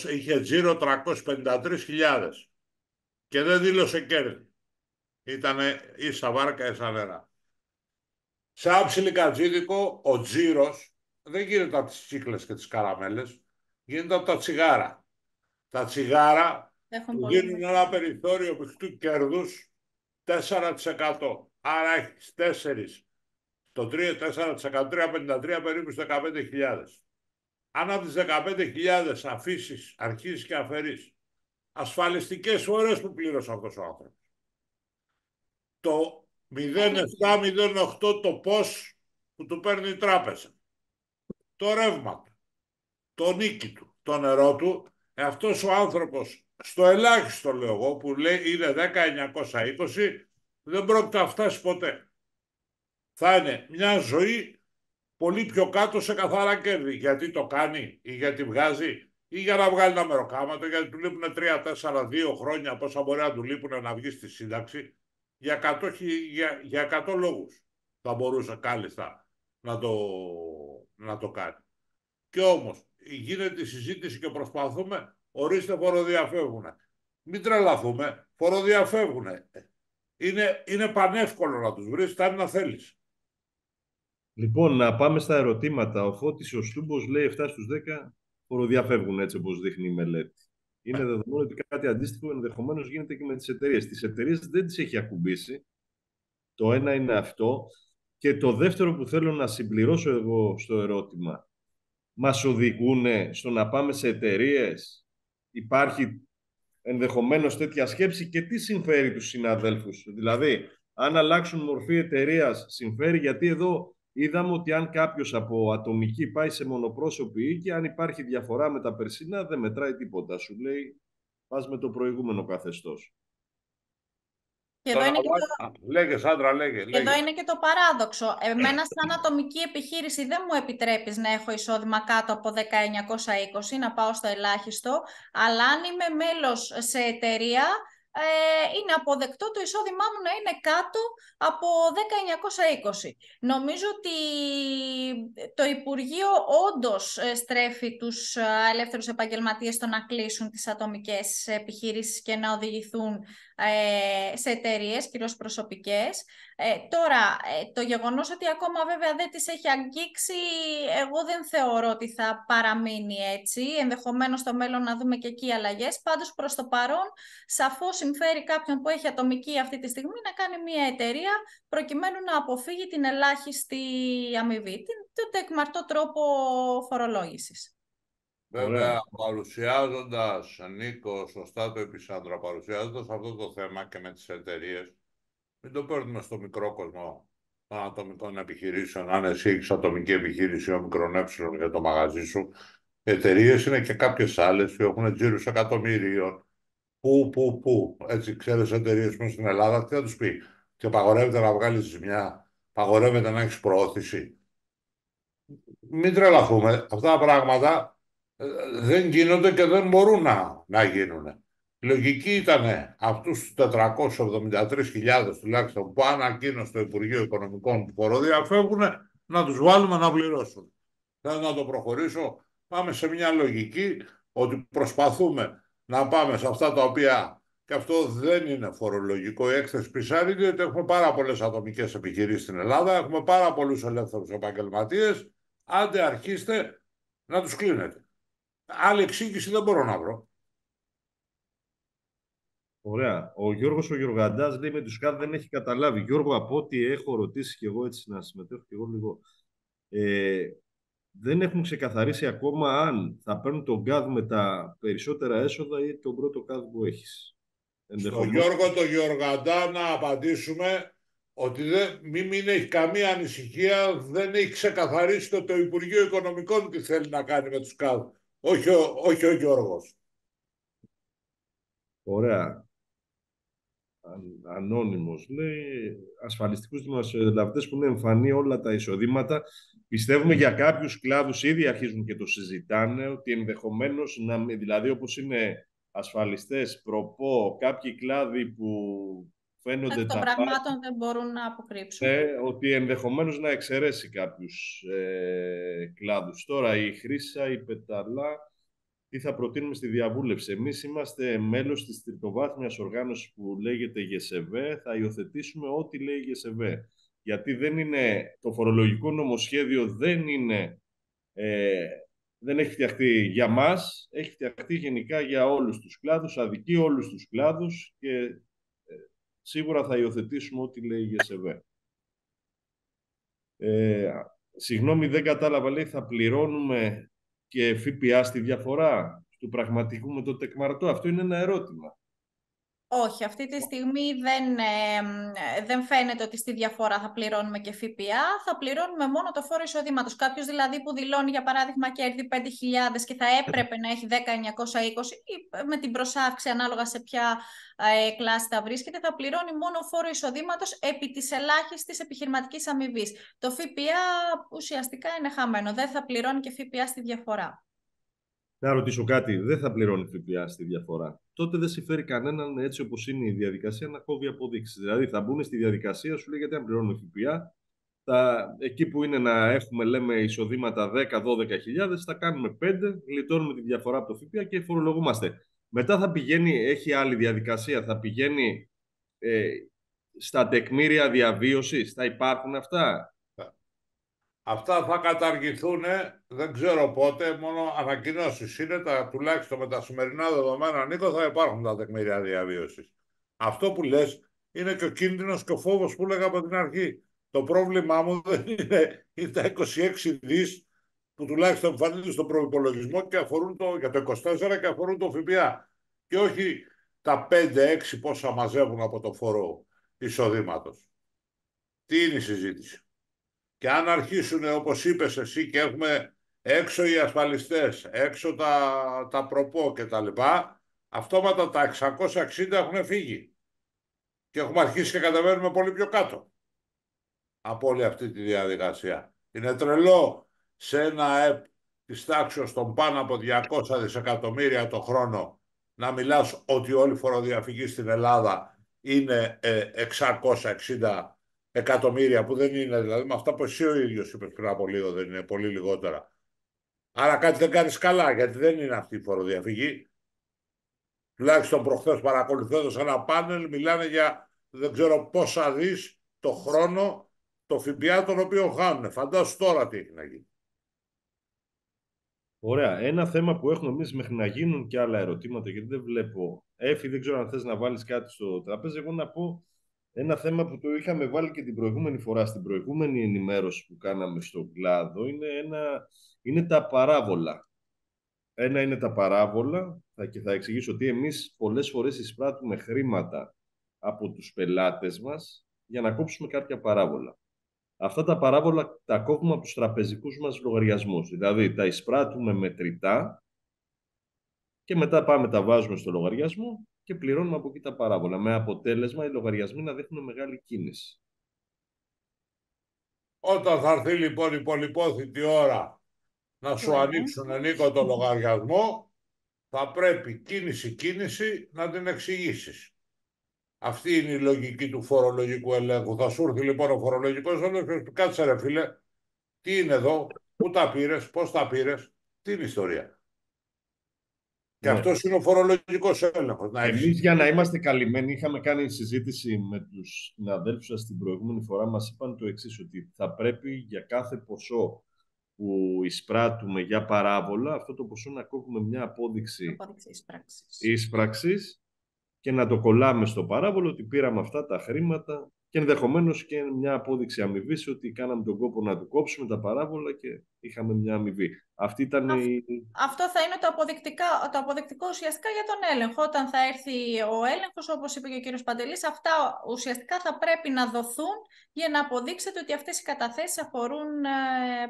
είχε τζίρο 353.000 και δεν δήλωσε κέρδη. Ήτανε ίσα βάρκα, ίσα νερά. Σαν Ψιλικατζίδικο ο τζίρος δεν γίνεται από τις τσίκλες και τις καραμέλες, γίνεται από τα τσιγάρα. Τα τσιγάρα του δίνουν ένα περιθώριο μεικτού κέρδους 4%. Άρα έχεις 4. Το 4%, 3,53 περίπου στις 15.000. Αν από τις 15.000 αφήσεις, αρχίσεις και αφαιρείς ασφαλιστικές φορές που πλήρωσε αυτός ο άνθρωπος, το 0,7-0,8 το πώς που του παίρνει η τράπεζα, το ρεύμα του, το νίκη του, το νερό του, αυτός ο άνθρωπος, στο ελάχιστο λέω εγώ, που λέει είναι 10.920, δεν πρόκειται να φτάσει ποτέ. Θα είναι μια ζωή πολύ πιο κάτω σε καθαρά κέρδη. Γιατί το κάνει ή γιατί βγάζει ή για να βγάλει ένα μεροκάματο, γιατί του λείπουν 3, 4, 2 χρόνια, πόσα μπορεί να του λείπουν να βγει στη σύνταξη, για 100 λόγους θα μπορούσε κάλλιστα να το κάνει. Και όμως γίνεται η συζήτηση και προσπαθούμε, ορίστε φοροδιαφεύγουν. Μην τρελαθούμε, φοροδιαφεύγουν. Είναι πανεύκολο να τους βρεις, φτάνει να θέλεις. Λοιπόν, να πάμε στα ερωτήματα. Ο Φώτης ο Στούμπος λέει 7 στους 10 φοροδιαφεύγουν, έτσι όπως δείχνει η μελέτη. Είναι δεδομένο ότι κάτι αντίστοιχο ενδεχομένως γίνεται και με τις εταιρείες. Τις εταιρείες δεν τις έχει ακουμπήσει. Το ένα είναι αυτό. Και το δεύτερο που θέλω να συμπληρώσω εγώ στο ερώτημα. Μας οδηγούν στο να πάμε σε εταιρείες? Υπάρχει ενδεχομένως τέτοια σκέψη και τι συμφέρει τους συναδέλφους? Δηλαδή, αν αλλάξουν μορφή εταιρείας, συμφέρει? Γιατί εδώ είδαμε ότι αν κάποιος από ατομική πάει σε μονοπρόσωπη και αν υπάρχει διαφορά με τα περσινά, δεν μετράει τίποτα. Σου λέει, πας με το προηγούμενο καθεστώς. Και εδώ, λέγε, Σάντρα, λέγε. Εδώ είναι και το παράδοξο. Εμένα σαν ατομική επιχείρηση δεν μου επιτρέπεις να έχω εισόδημα κάτω από 10.920, να πάω στο ελάχιστο, αλλά αν είμαι μέλος σε εταιρεία, είναι αποδεκτό το εισόδημά μου να είναι κάτω από 10.920. Νομίζω ότι το Υπουργείο όντως στρέφει τους ελεύθερους επαγγελματίες στο να κλείσουν τις ατομικές επιχειρήσεις και να οδηγηθούν σε εταιρείες, κυρίως προσωπικές. Τώρα, το γεγονός ότι ακόμα βέβαια δεν τις έχει αγγίξει, εγώ δεν θεωρώ ότι θα παραμείνει έτσι. Ενδεχομένως στο μέλλον να δούμε και εκεί αλλαγές. Πάντως προς το παρόν, σαφώς συμφέρει κάποιον που έχει ατομική αυτή τη στιγμή να κάνει μια εταιρεία προκειμένου να αποφύγει την ελάχιστη αμοιβή, τον τεκμαρτό τρόπο φορολόγησης. Βέβαια, παρουσιάζοντας, Νίκο, σωστά το είπες, Σάντρα, παρουσιάζοντας αυτό το θέμα και με τις εταιρείες, μην το παίρνουμε στο μικρό κόσμο των ατομικών επιχειρήσεων. Αν εσύ έχεις ατομική επιχείρηση, ο μικρόν έψιλον για το μαγαζί σου, εταιρείες είναι και κάποιες άλλες που έχουν τζίρους εκατομμυρίων Πού. Έτσι, ξέρεις εταιρείες που είναι στην Ελλάδα, τι θα τους πει. Και απαγορεύεται να βγάλεις ζημιά, απαγορεύεται να έχεις προώθηση. Μην τρελαθούμε. Αυτά τα πράγματα δεν γίνονται και δεν μπορούν να γίνουν. Η λογική ήταν αυτούς τους 473.000 τουλάχιστον που ανακοίνωσε το Υπουργείο Οικονομικών που φοροδιαφεύγουν να τους βάλουμε να πληρώσουν. Θέλω να το προχωρήσω. Πάμε σε μια λογική ότι προσπαθούμε να πάμε σε αυτά τα οποία, και αυτό δεν είναι φορολογικό, η έκθεση Πισάρη, διότι έχουμε πάρα πολλές ατομικές επιχειρήσεις στην Ελλάδα, έχουμε πάρα πολλούς ελεύθερους επαγγελματίες. Άντε αρχίστε να τους κλείνετε. Άλλη εξήγηση δεν μπορώ να βρω. Ωραία. Ο Γιώργος ο Γιωργαντάς λέει με τους ΚΑΔ δεν έχει καταλάβει. Γιώργο, από ό,τι έχω ρωτήσει και εγώ έτσι να συμμετέχω και εγώ λίγο, δεν έχουν ξεκαθαρίσει ακόμα αν θα παίρνουν τον ΚΑΔ με τα περισσότερα έσοδα ή τον πρώτο ΚΑΔ που έχεις. Στο Γιώργο το Γιωργαντά να απαντήσουμε ότι μην έχει καμία ανησυχία, δεν έχει ξεκαθαρίσει το Υπουργείο Οικονομικών τι θέλει να κάνει με τους ΚΑΔ. Όχι ο Γιώργος. Ωραία. Ανώνυμος λέει ασφαλιστικούς δημοσιολαβητές που είναι εμφανή όλα τα εισοδήματα. Πιστεύουμε για κάποιους κλάδους ήδη αρχίζουν και το συζητάνε ότι ενδεχομένως δηλαδή όπως είναι ασφαλιστές, προπό, κάποιοι κλάδοι που φαίνονται των πραγμάτων δεν μπορούν να αποκρύψουν. Ότι ενδεχομένως να εξαιρέσει κάποιους κλάδους. Τώρα η Χρύσα, η Πεταλά, τι θα προτείνουμε στη διαβούλευση. Εμείς είμαστε μέλος της τριτοβάθμιας οργάνωσης που λέγεται ΓΕΣΕΒΕ. Θα υιοθετήσουμε ό,τι λέει η ΓΕΣΕΒΕ. Γιατί δεν είναι, το φορολογικό νομοσχέδιο δεν έχει φτιαχτεί για μας, έχει φτιαχτεί γενικά για όλους τους κλάδους, αδικεί όλους τους κλάδους και σίγουρα θα υιοθετήσουμε ό,τι λέει η ΓΕΣΕΒΕ. Συγγνώμη, δεν κατάλαβα, λέει, θα πληρώνουμε και ΦΠΑ στη διαφορά του πραγματικού με το τεκμαρτό. Αυτό είναι ένα ερώτημα. Όχι, αυτή τη στιγμή δεν φαίνεται ότι στη διαφορά θα πληρώνουμε και ΦΠΑ, θα πληρώνουμε μόνο το φόρο εισοδήματος. Κάποιος δηλαδή που δηλώνει, για παράδειγμα, κέρδη 5.000 και θα έπρεπε να έχει 10.920 ή με την προσάυξη ανάλογα σε ποια κλάση θα βρίσκεται, θα πληρώνει μόνο φόρο εισοδήματος επί της ελάχιστης επιχειρηματικής αμοιβής. Το ΦΠΑ ουσιαστικά είναι χαμένο, δεν θα πληρώνει και ΦΠΑ στη διαφορά. Να ρωτήσω κάτι, δεν θα πληρώνει ΦΠΑ στη διαφορά. Τότε δεν συμφέρει κανέναν, έτσι όπως είναι η διαδικασία, να κόβει αποδείξεις. Δηλαδή θα μπουν στη διαδικασία, σου λέει γιατί να πληρώνουμε ΦΠΑ. Εκεί που είναι να έχουμε, λέμε, εισοδήματα 10-12 χιλιάδες, θα κάνουμε 5, γλιτώνουμε τη διαφορά από το ΦΠΑ και φορολογούμαστε. Μετά θα πηγαίνει, έχει άλλη διαδικασία, θα πηγαίνει στα τεκμήρια διαβίωσης, θα υπάρχουν αυτά. Αυτά θα καταργηθούν, δεν ξέρω πότε, μόνο ανακοινώσεις είναι, τουλάχιστον με τα σημερινά δεδομένα, Νίκο, θα υπάρχουν τα τεκμήρια διαβίωσης. Αυτό που λες είναι και ο κίνδυνος και ο φόβος που έλεγα από την αρχή. Το πρόβλημά μου δεν είναι τα 26 δις που τουλάχιστον εμφανίζονται στον προϋπολογισμό και αφορούν για το 24 και αφορούν το ΦΠΑ. Και όχι τα 5-6 πόσα μαζεύουν από το φόρο εισοδήματος. Τι είναι η συζήτηση? Και αν αρχίσουν, όπως είπες εσύ, και έχουμε έξω οι ασφαλιστές, έξω τα προπό και τα λοιπά, αυτόματα τα 660 έχουν φύγει. Και έχουμε αρχίσει και κατεβαίνουμε πολύ πιο κάτω από όλη αυτή τη διαδικασία. Είναι τρελό σε ένα ΕΠ της τάξης των πάνω από 200 δισεκατομμύρια το χρόνο να μιλάς ότι όλη η φοροδιαφυγή στην Ελλάδα είναι 660 εκατομμύρια, που δεν είναι, δηλαδή με αυτά που εσύ ο ίδιος είπες πριν από λίγο, δεν είναι, πολύ λιγότερα. Άρα κάτι δεν κάνεις καλά, γιατί δεν είναι αυτή η φοροδιαφυγή. Τουλάχιστον προχθές παρακολουθώντας ένα πάνελ μιλάνε για δεν ξέρω πόσα δις το χρόνο το ΦΠΑ τον οποίο χάνουν. Φαντάσου τώρα τι έχει να γίνει. Ωραία. Ένα θέμα που έχουμε εμείς μέχρι να γίνουν και άλλα ερωτήματα, γιατί δεν βλέπω. Έφη, δεν ξέρω αν θες να βάλεις κάτι στο τραπέζι. Εγώ να πω ένα θέμα που το είχαμε βάλει και την προηγούμενη φορά, στην προηγούμενη ενημέρωση που κάναμε στον κλάδο, είναι τα παράβολα. Ένα είναι τα παράβολα και θα εξηγήσω ότι εμείς πολλές φορές εισπράττουμε χρήματα από τους πελάτες μας για να κόψουμε κάποια παράβολα. Αυτά τα παράβολα τα κόβουμε από τους τραπεζικούς μας λογαριασμούς. Δηλαδή τα εισπράττουμε μετρητά και μετά πάμε τα βάζουμε στο λογαριασμό και πληρώνουμε από εκεί τα παράβολα. Με αποτέλεσμα οι λογαριασμοί να δείχνουν μεγάλη κίνηση. Όταν θα έρθει λοιπόν η πολυπόθητη ώρα να σου ανοίξουν, Νίκο, το λογαριασμό, θα πρέπει κίνηση να την εξηγήσεις. Αυτή είναι η λογική του φορολογικού ελέγχου. Θα σου έρθει λοιπόν ο φορολογικός έλεγχος, κάτσε ρε φίλε, τι είναι εδώ, πού τα πήρες, πώς τα πήρες, τι είναι η ιστορία. Και αυτός είναι ο φορολογικός έλεγχος. Εμείς, για να είμαστε καλυμμένοι, είχαμε κάνει συζήτηση με τους συναδέλφους σας την προηγούμενη φορά. Μας είπαν το εξής, ότι θα πρέπει για κάθε ποσό που εισπράττουμε για παράβολα, αυτό το ποσό να κόβουμε μια απόδειξη εισπράξης και να το κολλάμε στο παράβολο ότι πήραμε αυτά τα χρήματα και ενδεχομένως και μια απόδειξη αμοιβής ότι κάναμε τον κόπο να του κόψουμε τα παράβολα και είχαμε μια αμοιβή. Αυτή ήταν Αυτό θα είναι το αποδεικτικό ουσιαστικά για τον έλεγχο. Όταν θα έρθει ο έλεγχος, όπως είπε και ο κύριος Παντελής, αυτά ουσιαστικά θα πρέπει να δοθούν για να αποδείξετε ότι αυτές οι καταθέσεις αφορούν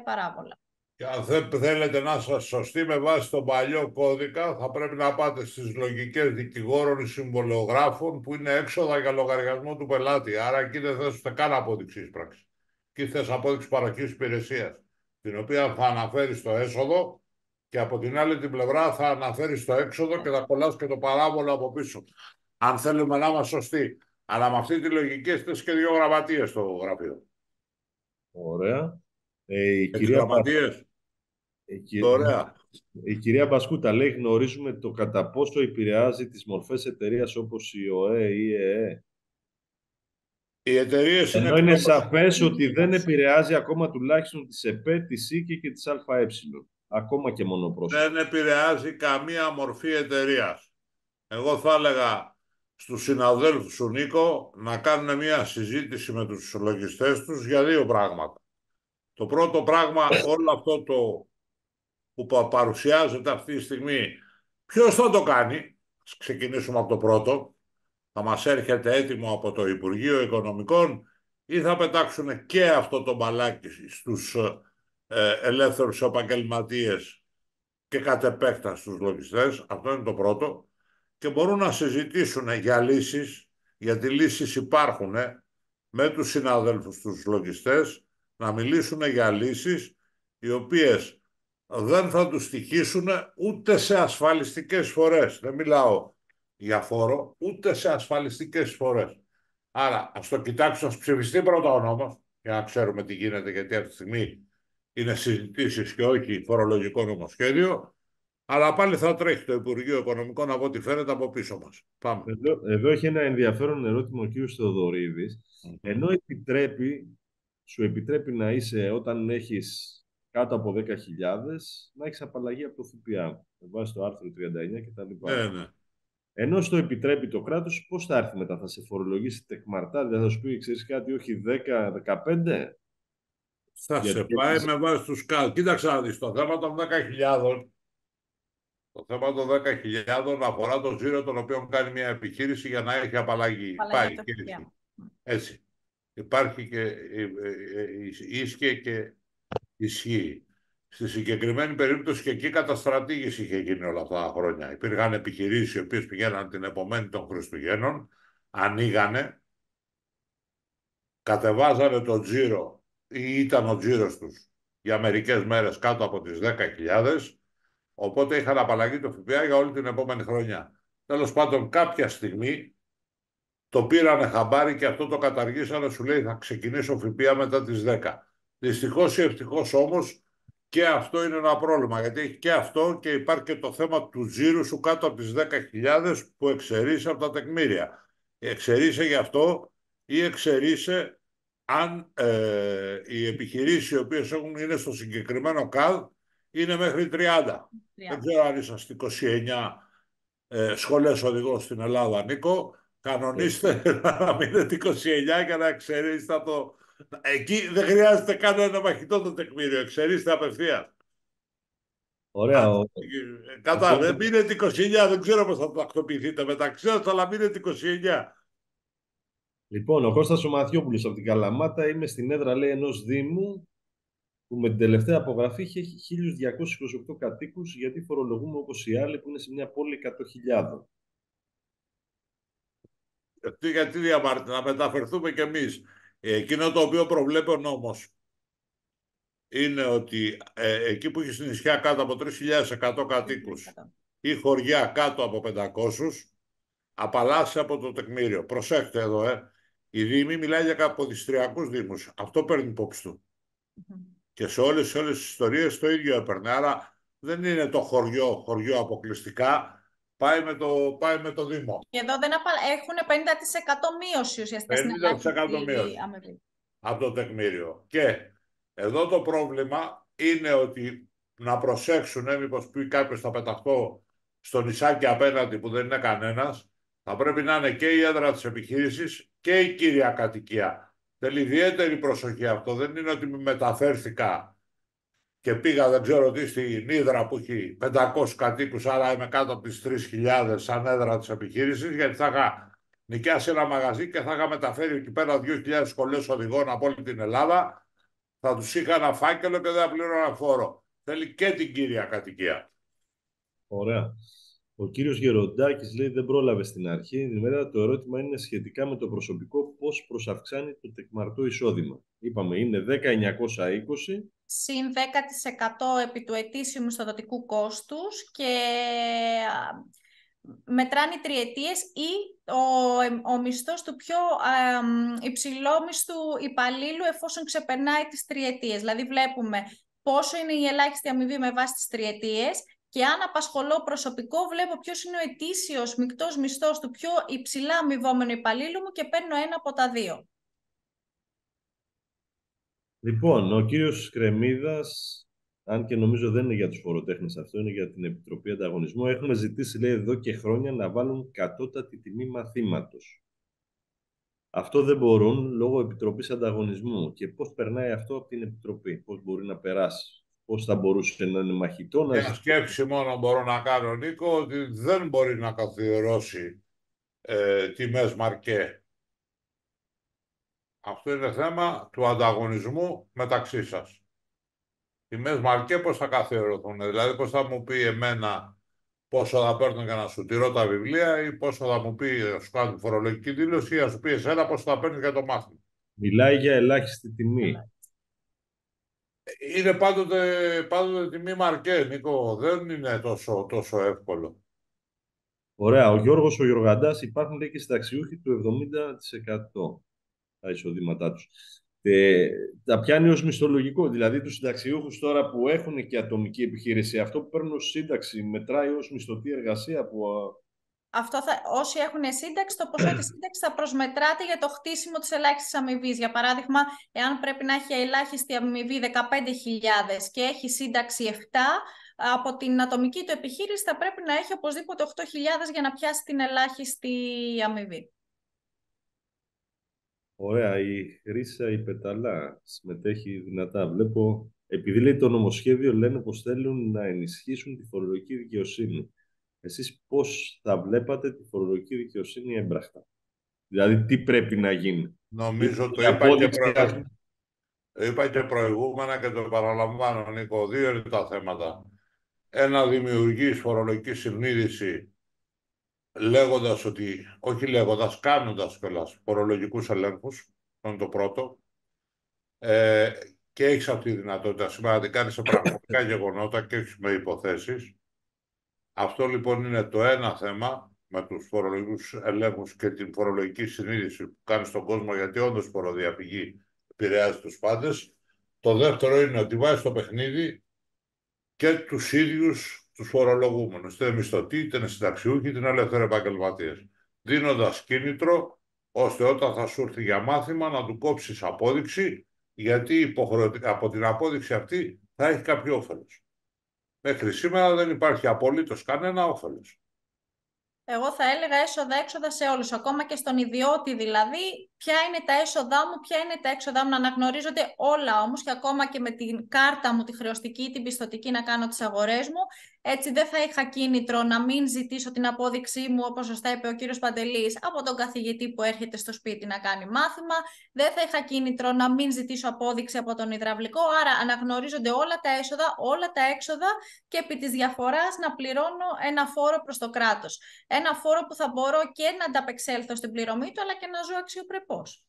παράβολα. Και αν θέλετε να σας σωστοί με βάση τον παλιό κώδικα, θα πρέπει να πάτε στις λογικές δικηγόρων ή συμβολιογράφων που είναι έξοδα για λογαριασμό του πελάτη. Άρα εκεί δεν θέσετε καν απόδειξη εισπράξη. Εκεί θες απόδειξη παροχής υπηρεσίας, την οποία θα αναφέρει το έσοδο και από την άλλη την πλευρά θα αναφέρει το έξοδο και θα κολλάς και το παράβολο από πίσω. Αν θέλουμε να είμαστε σωστοί. Αλλά με αυτή τη λογική είστε και 2 γραμματείες στο γραφείο. Ωραία. Η κυρία Μπασκούτα λέει: γνωρίζουμε το κατά πόσο επηρεάζει τις μορφές εταιρείας όπως η ΟΕ ή η ΕΕ. Οι εταιρείες ενώ είναι σαφές ότι δεν επηρεάζει ακόμα τουλάχιστον τις ΕΠΕ, τη ΣΥΚΕ και τις ΑΕ. Ακόμα και μονοπρόσωπα. Δεν επηρεάζει καμία μορφή εταιρείας. Εγώ θα έλεγα στους συναδέλφους σου, Νίκο, να κάνουν μια συζήτηση με τους λογιστές τους για 2 πράγματα. Το πρώτο πράγμα, όλο αυτό το που παρουσιάζεται αυτή τη στιγμή, ποιος θα το κάνει? Ας ξεκινήσουμε από το πρώτο. Θα μας έρχεται έτοιμο από το Υπουργείο Οικονομικών ή θα πετάξουν και αυτό το μπαλάκι στους ελεύθερους επαγγελματίες και κατ' επέκταση στους λογιστές? Αυτό είναι το πρώτο. Και μπορούν να συζητήσουν για λύσεις, γιατί λύσεις υπάρχουν με τους συναδέλφους τους λογιστές, να μιλήσουν για λύσεις οι οποίες δεν θα τους στοιχήσουν ούτε σε ασφαλιστικές φορές. Δεν μιλάω για φόρο, ούτε σε ασφαλιστικές φορές. Άρα, ας το κοιτάξουμε, ας ψηφιστεί πρώτα ο νόμος, για να ξέρουμε τι γίνεται, γιατί αυτή τη στιγμή είναι συζητήσεις και όχι φορολογικό νομοσχέδιο, αλλά πάλι θα τρέχει το Υπουργείο Οικονομικών από ό,τι φαίνεται από πίσω μας. Πάμε. Εδώ έχει ένα ενδιαφέρον ερώτημα ο κ. Θεοδωρίδης. Ενώ σου επιτρέπει να είσαι, όταν έχεις κάτω από 10.000, να έχεις απαλλαγή από το ΦΠΑ, με βάση το άρθρο 39 κτλ. Ναι. Ενώ στο επιτρέπει το κράτος, πώς θα έρθει μετά, θα σε φορολογήσει τεκμαρτά, δηλαδή θα σου πει, ξέρεις κάτι, όχι 10, 15. Θα σε πάει με βάση τους κάτω. Κοίταξε να δεις, το θέμα των 10.000, το θέμα των 10.000 αφορά το ζήρο τον οποίο κάνει μια επιχείρηση για να έχει απαλλαγή. Πάει και έτσι. Υπάρχει και ίσχυε και ισχύει. Στη συγκεκριμένη περίπτωση και εκεί καταστρατήγηση είχε γίνει όλα αυτά τα χρόνια. Υπήρχαν επιχειρήσεις οι οποίες πηγαίναν την επομένη των Χριστουγέννων, ανοίγανε, κατεβάζανε το τζίρο ή ήταν ο τζίρος τους για μερικές μέρες κάτω από τις 10.000, οπότε είχαν απαλλαγή το ΦΠΑ για όλη την επόμενη χρονιά. Τέλος πάντων, κάποια στιγμή το πήρανε χαμπάρι και αυτό το καταργήσανε, σου λέει θα ξεκινήσω ΦΠΑ μετά τις 10. Δυστυχώς ή ευτυχώς όμως και αυτό είναι ένα πρόβλημα, γιατί έχει και αυτό και υπάρχει και το θέμα του τζίρου σου κάτω από τις 10.000 που εξαιρείσαι από τα τεκμήρια. Εξαιρείσαι γι' αυτό ή εξαιρείσαι αν οι επιχειρήσεις οι οποίες είναι στο συγκεκριμένο ΚΑΔ είναι μέχρι 30. Δεν ξέρω αν είσαστε 29 σχολές οδηγών στην Ελλάδα, Νίκο. Κανονίστε να μείνετε 29 για να εξαιρείσετε το... Εκεί δεν χρειάζεται καν ένα μαχητό το τεκμήριο, εξαιρείστε απευθείας. Ωραία. Κατάλαβε, μείνετε 29, δεν ξέρω πώς θα το τακτοποιηθείτε μεταξύ σας, αλλά μείνετε 29. Λοιπόν, ο Κώστας ο Μαθιόπουλος από την Καλαμάτα, είμαι στην έδρα, λέει, ενός Δήμου που με την τελευταία απογραφή είχε 1.228 κατοίκους, γιατί φορολογούμε όπως οι άλλοι που είναι σε μια πόλη 100.000. Γιατί διαμαρτυρόμαστε, να μεταφερθούμε κι εμείς. Εκείνο το οποίο προβλέπει ο νόμος είναι ότι εκεί που έχει νησιά κάτω από 3.100 κατοίκους ή χωριά κάτω από 500, απαλλάσσει από το τεκμήριο. Προσέξτε εδώ, η Δήμη μιλάει για καποδιστριακούς δήμους. Αυτό παίρνει υπόψη του. Και σε όλες τις ιστορίες το ίδιο έπαιρνε. Άρα δεν είναι το χωριό αποκλειστικά. Πάει με το Δήμο. Και εδώ δεν έχουν 50% μείωση ουσιαστικά στην ελάχιστη αμοιβή από το τεκμήριο. Και εδώ το πρόβλημα είναι ότι να προσέξουν, μήπως πει κάποιος θα πεταχτώ στο νησάκι απέναντι που δεν είναι κανένας, θα πρέπει να είναι και η έδρα της επιχείρησης και η κύρια κατοικία. Θέλει ιδιαίτερη προσοχή αυτό. Δεν είναι ότι μεταφέρθηκα και πήγα, δεν ξέρω τι, στην Ύδρα που έχει 500 κατοίκους, άρα είμαι κάτω από τις 3.000 σαν έδρα της επιχείρησης, γιατί θα είχα νοικιάσει ένα μαγαζί και θα είχα μεταφέρει εκεί πέρα 2.000 σχολές οδηγών από όλη την Ελλάδα, θα τους είχα ένα φάκελο και δεν θα πλήρωνα φόρο. Θέλει και την κύρια κατοικία. Ωραία. Ο κύριος Γεροντάκης λέει δεν πρόλαβε στην αρχή. Σήμερα το ερώτημα είναι σχετικά με το προσωπικό, πώς προσαυξάνει το τεκμαρτό εισόδημα. Είπαμε είναι 10.920. Συν 10% επί του ετήσιου μισθοδοτικού κόστους και μετράνε τριετίες ή ο μισθός του πιο υψηλόμισθου υπαλλήλου εφόσον ξεπερνάει τις τριετίες. Δηλαδή βλέπουμε πόσο είναι η ελάχιστη αμοιβή με βάση τις τριετίες και αν απασχολώ προσωπικό βλέπω ποιος είναι ο ετήσιος μεικτός μισθός του πιο υψηλά αμοιβόμενου υπαλλήλου μου και παίρνω ένα από τα δύο. Λοιπόν, ο κύριος Κρεμίδας, αν και νομίζω δεν είναι για τους φοροτέχνες αυτό, είναι για την Επιτροπή Ανταγωνισμού, έχουμε ζητήσει, λέει, εδώ και χρόνια να βάλουν κατώτατη τιμή μαθήματος. Αυτό δεν μπορούν λόγω Επιτροπής Ανταγωνισμού. Και πώς περνάει αυτό από την Επιτροπή, πώς μπορεί να περάσει, πώς θα μπορούσε να είναι μαχητό. Μια σκέψη μόνο μπορώ να κάνω, Νίκο, ότι δεν μπορεί να καθιερώσει τιμές μαρκέ. Αυτό είναι θέμα του ανταγωνισμού μεταξύ σας. Τιμές μαρκέ πώς θα καθιερωθούν, δηλαδή πώς θα μου πει εμένα πόσο θα παίρνω για να σου τηρώ τα βιβλία ή πόσο θα μου πει να σου κάνω φορολογική δήλωση ή να σου πει εσένα πόσο θα παίρνει για το μάθημα. Μιλάει για ελάχιστη τιμή. Είναι πάντοτε τιμή μαρκέ, Νίκο. Δεν είναι τόσο εύκολο. Ωραία. Ο Γιώργος ο Γιωργαντάς υπάρχουν, λέει, και συνταξιούχοι του 70% τα εισοδήματά τους. Τα πιάνει ως μισθολογικό. Δηλαδή τους συνταξιούχους τώρα που έχουν και ατομική επιχείρηση, αυτό που παίρνουν ως σύνταξη μετράει ως μισθωτή εργασία που... Όσοι έχουν σύνταξη, το ποσό της σύνταξης θα προσμετράται για το χτίσιμο της ελάχιστης αμοιβής. Για παράδειγμα, εάν πρέπει να έχει ελάχιστη αμοιβή 15.000 και έχει σύνταξη 7, από την ατομική του επιχείρηση θα πρέπει να έχει οπωσδήποτε 8.000 για να πιάσει την ελάχιστη αμοιβή. Ωραία. Η Χρύσα η Πεταλά συμμετέχει δυνατά. Βλέπω, επειδή λέει το νομοσχέδιο, λένε πως θέλουν να ενισχύσουν τη φορολογική δικαιοσύνη. Εσείς πώς θα βλέπατε τη φορολογική δικαιοσύνη έμπρακτα? Δηλαδή, τι πρέπει να γίνει? Νομίζω το είπα και προηγούμενα και το παραλαμβάνω, Νίκο. Δύο είναι τα θέματα. Ένα, δημιουργείς φορολογική συνείδηση κάνοντας κιόλας φορολογικούς ελέγχους. Αυτό είναι το πρώτο. Και έχεις αυτή τη δυνατότητα σήμερα να την κάνεις σε πραγματικά γεγονότα και έχεις με υποθέσεις. Αυτό λοιπόν είναι το ένα θέμα με τους φορολογικούς ελέγχους και την φορολογική συνείδηση που κάνει στον κόσμο, γιατί όντως η φοροδιαφυγή επηρεάζει τους πάντες. Το δεύτερο είναι ότι βάζει στο παιχνίδι και τους ίδιους τους φορολογούμενους, είτε μισθωτοί, είτε είναι συνταξιούχοι, είτε είναι ελεύθεροι επαγγελματίες. Δίνοντας κίνητρο ώστε όταν θα σου έρθει για μάθημα να του κόψεις απόδειξη, γιατί υποχρεωτικά από την απόδειξη αυτή θα έχει κάποιο όφελος. Μέχρι σήμερα δεν υπάρχει απολύτως κανένα όφελος. Εγώ θα έλεγα έσοδα-έξοδα σε όλους, ακόμα και στον ιδιώτη δηλαδή, ποια είναι τα έσοδά μου, ποια είναι τα έξοδά μου, να αναγνωρίζονται όλα όμως και ακόμα και με την κάρτα μου, τη χρεωστική ή την πιστωτική να κάνω τις αγορές μου. Έτσι δεν θα είχα κίνητρο να μην ζητήσω την απόδειξή μου, όπως σωστά είπε ο κύριος Παντελής, από τον καθηγητή που έρχεται στο σπίτι να κάνει μάθημα. Δεν θα είχα κίνητρο να μην ζητήσω απόδειξη από τον υδραυλικό. Άρα αναγνωρίζονται όλα τα έσοδα, όλα τα έξοδα και επί της διαφοράς να πληρώνω ένα φόρο προς το κράτος. Ένα φόρο που θα μπορώ και να ανταπεξέλθω στην πληρωμή του, αλλά και να ζω αξιοπρεπώς.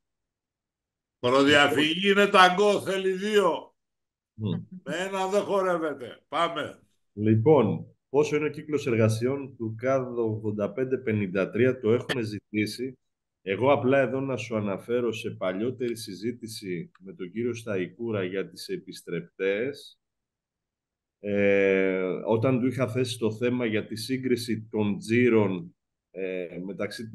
Προδιαφυγή είναι ταγκό, θέλει δύο. Με ένα δεν χορεύεται. Πάμε. Λοιπόν, πόσο είναι ο κύκλος εργασιών του ΚΑΔ 8553, το έχουμε ζητήσει. Εγώ απλά εδώ να σου αναφέρω σε παλιότερη συζήτηση με τον κύριο Σταϊκούρα για τις επιστρεπτές, όταν του είχα θέσει το θέμα για τη σύγκριση των τζίρων μεταξύ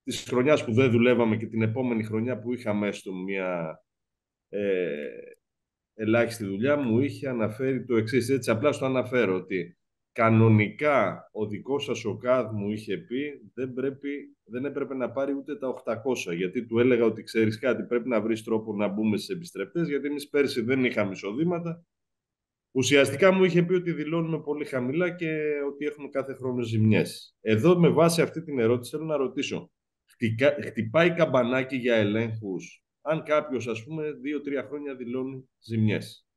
της χρονιάς που δεν δουλεύαμε και την επόμενη χρονιά που είχαμε έστω μια ελάχιστη δουλειά, μου είχε αναφέρει το εξής. Έτσι απλά στο αναφέρω ότι κανονικά ο δικός σας ο ΚΑΔ μου είχε πει δεν έπρεπε να πάρει ούτε τα 800, γιατί του έλεγα ότι ξέρεις κάτι, πρέπει να βρεις τρόπο να μπούμε στις επιστρεπτές, γιατί εμείς πέρσι δεν είχαμε εισοδήματα. Ουσιαστικά μου είχε πει ότι δηλώνουμε πολύ χαμηλά και ότι έχουμε κάθε χρόνο ζημιές. Εδώ με βάση αυτή την ερώτηση θέλω να ρωτήσω, χτυπάει καμπανάκι για ελέγχους αν κάποιος, ας πούμε, 2-3 χρόνια δηλώνει ζημιές?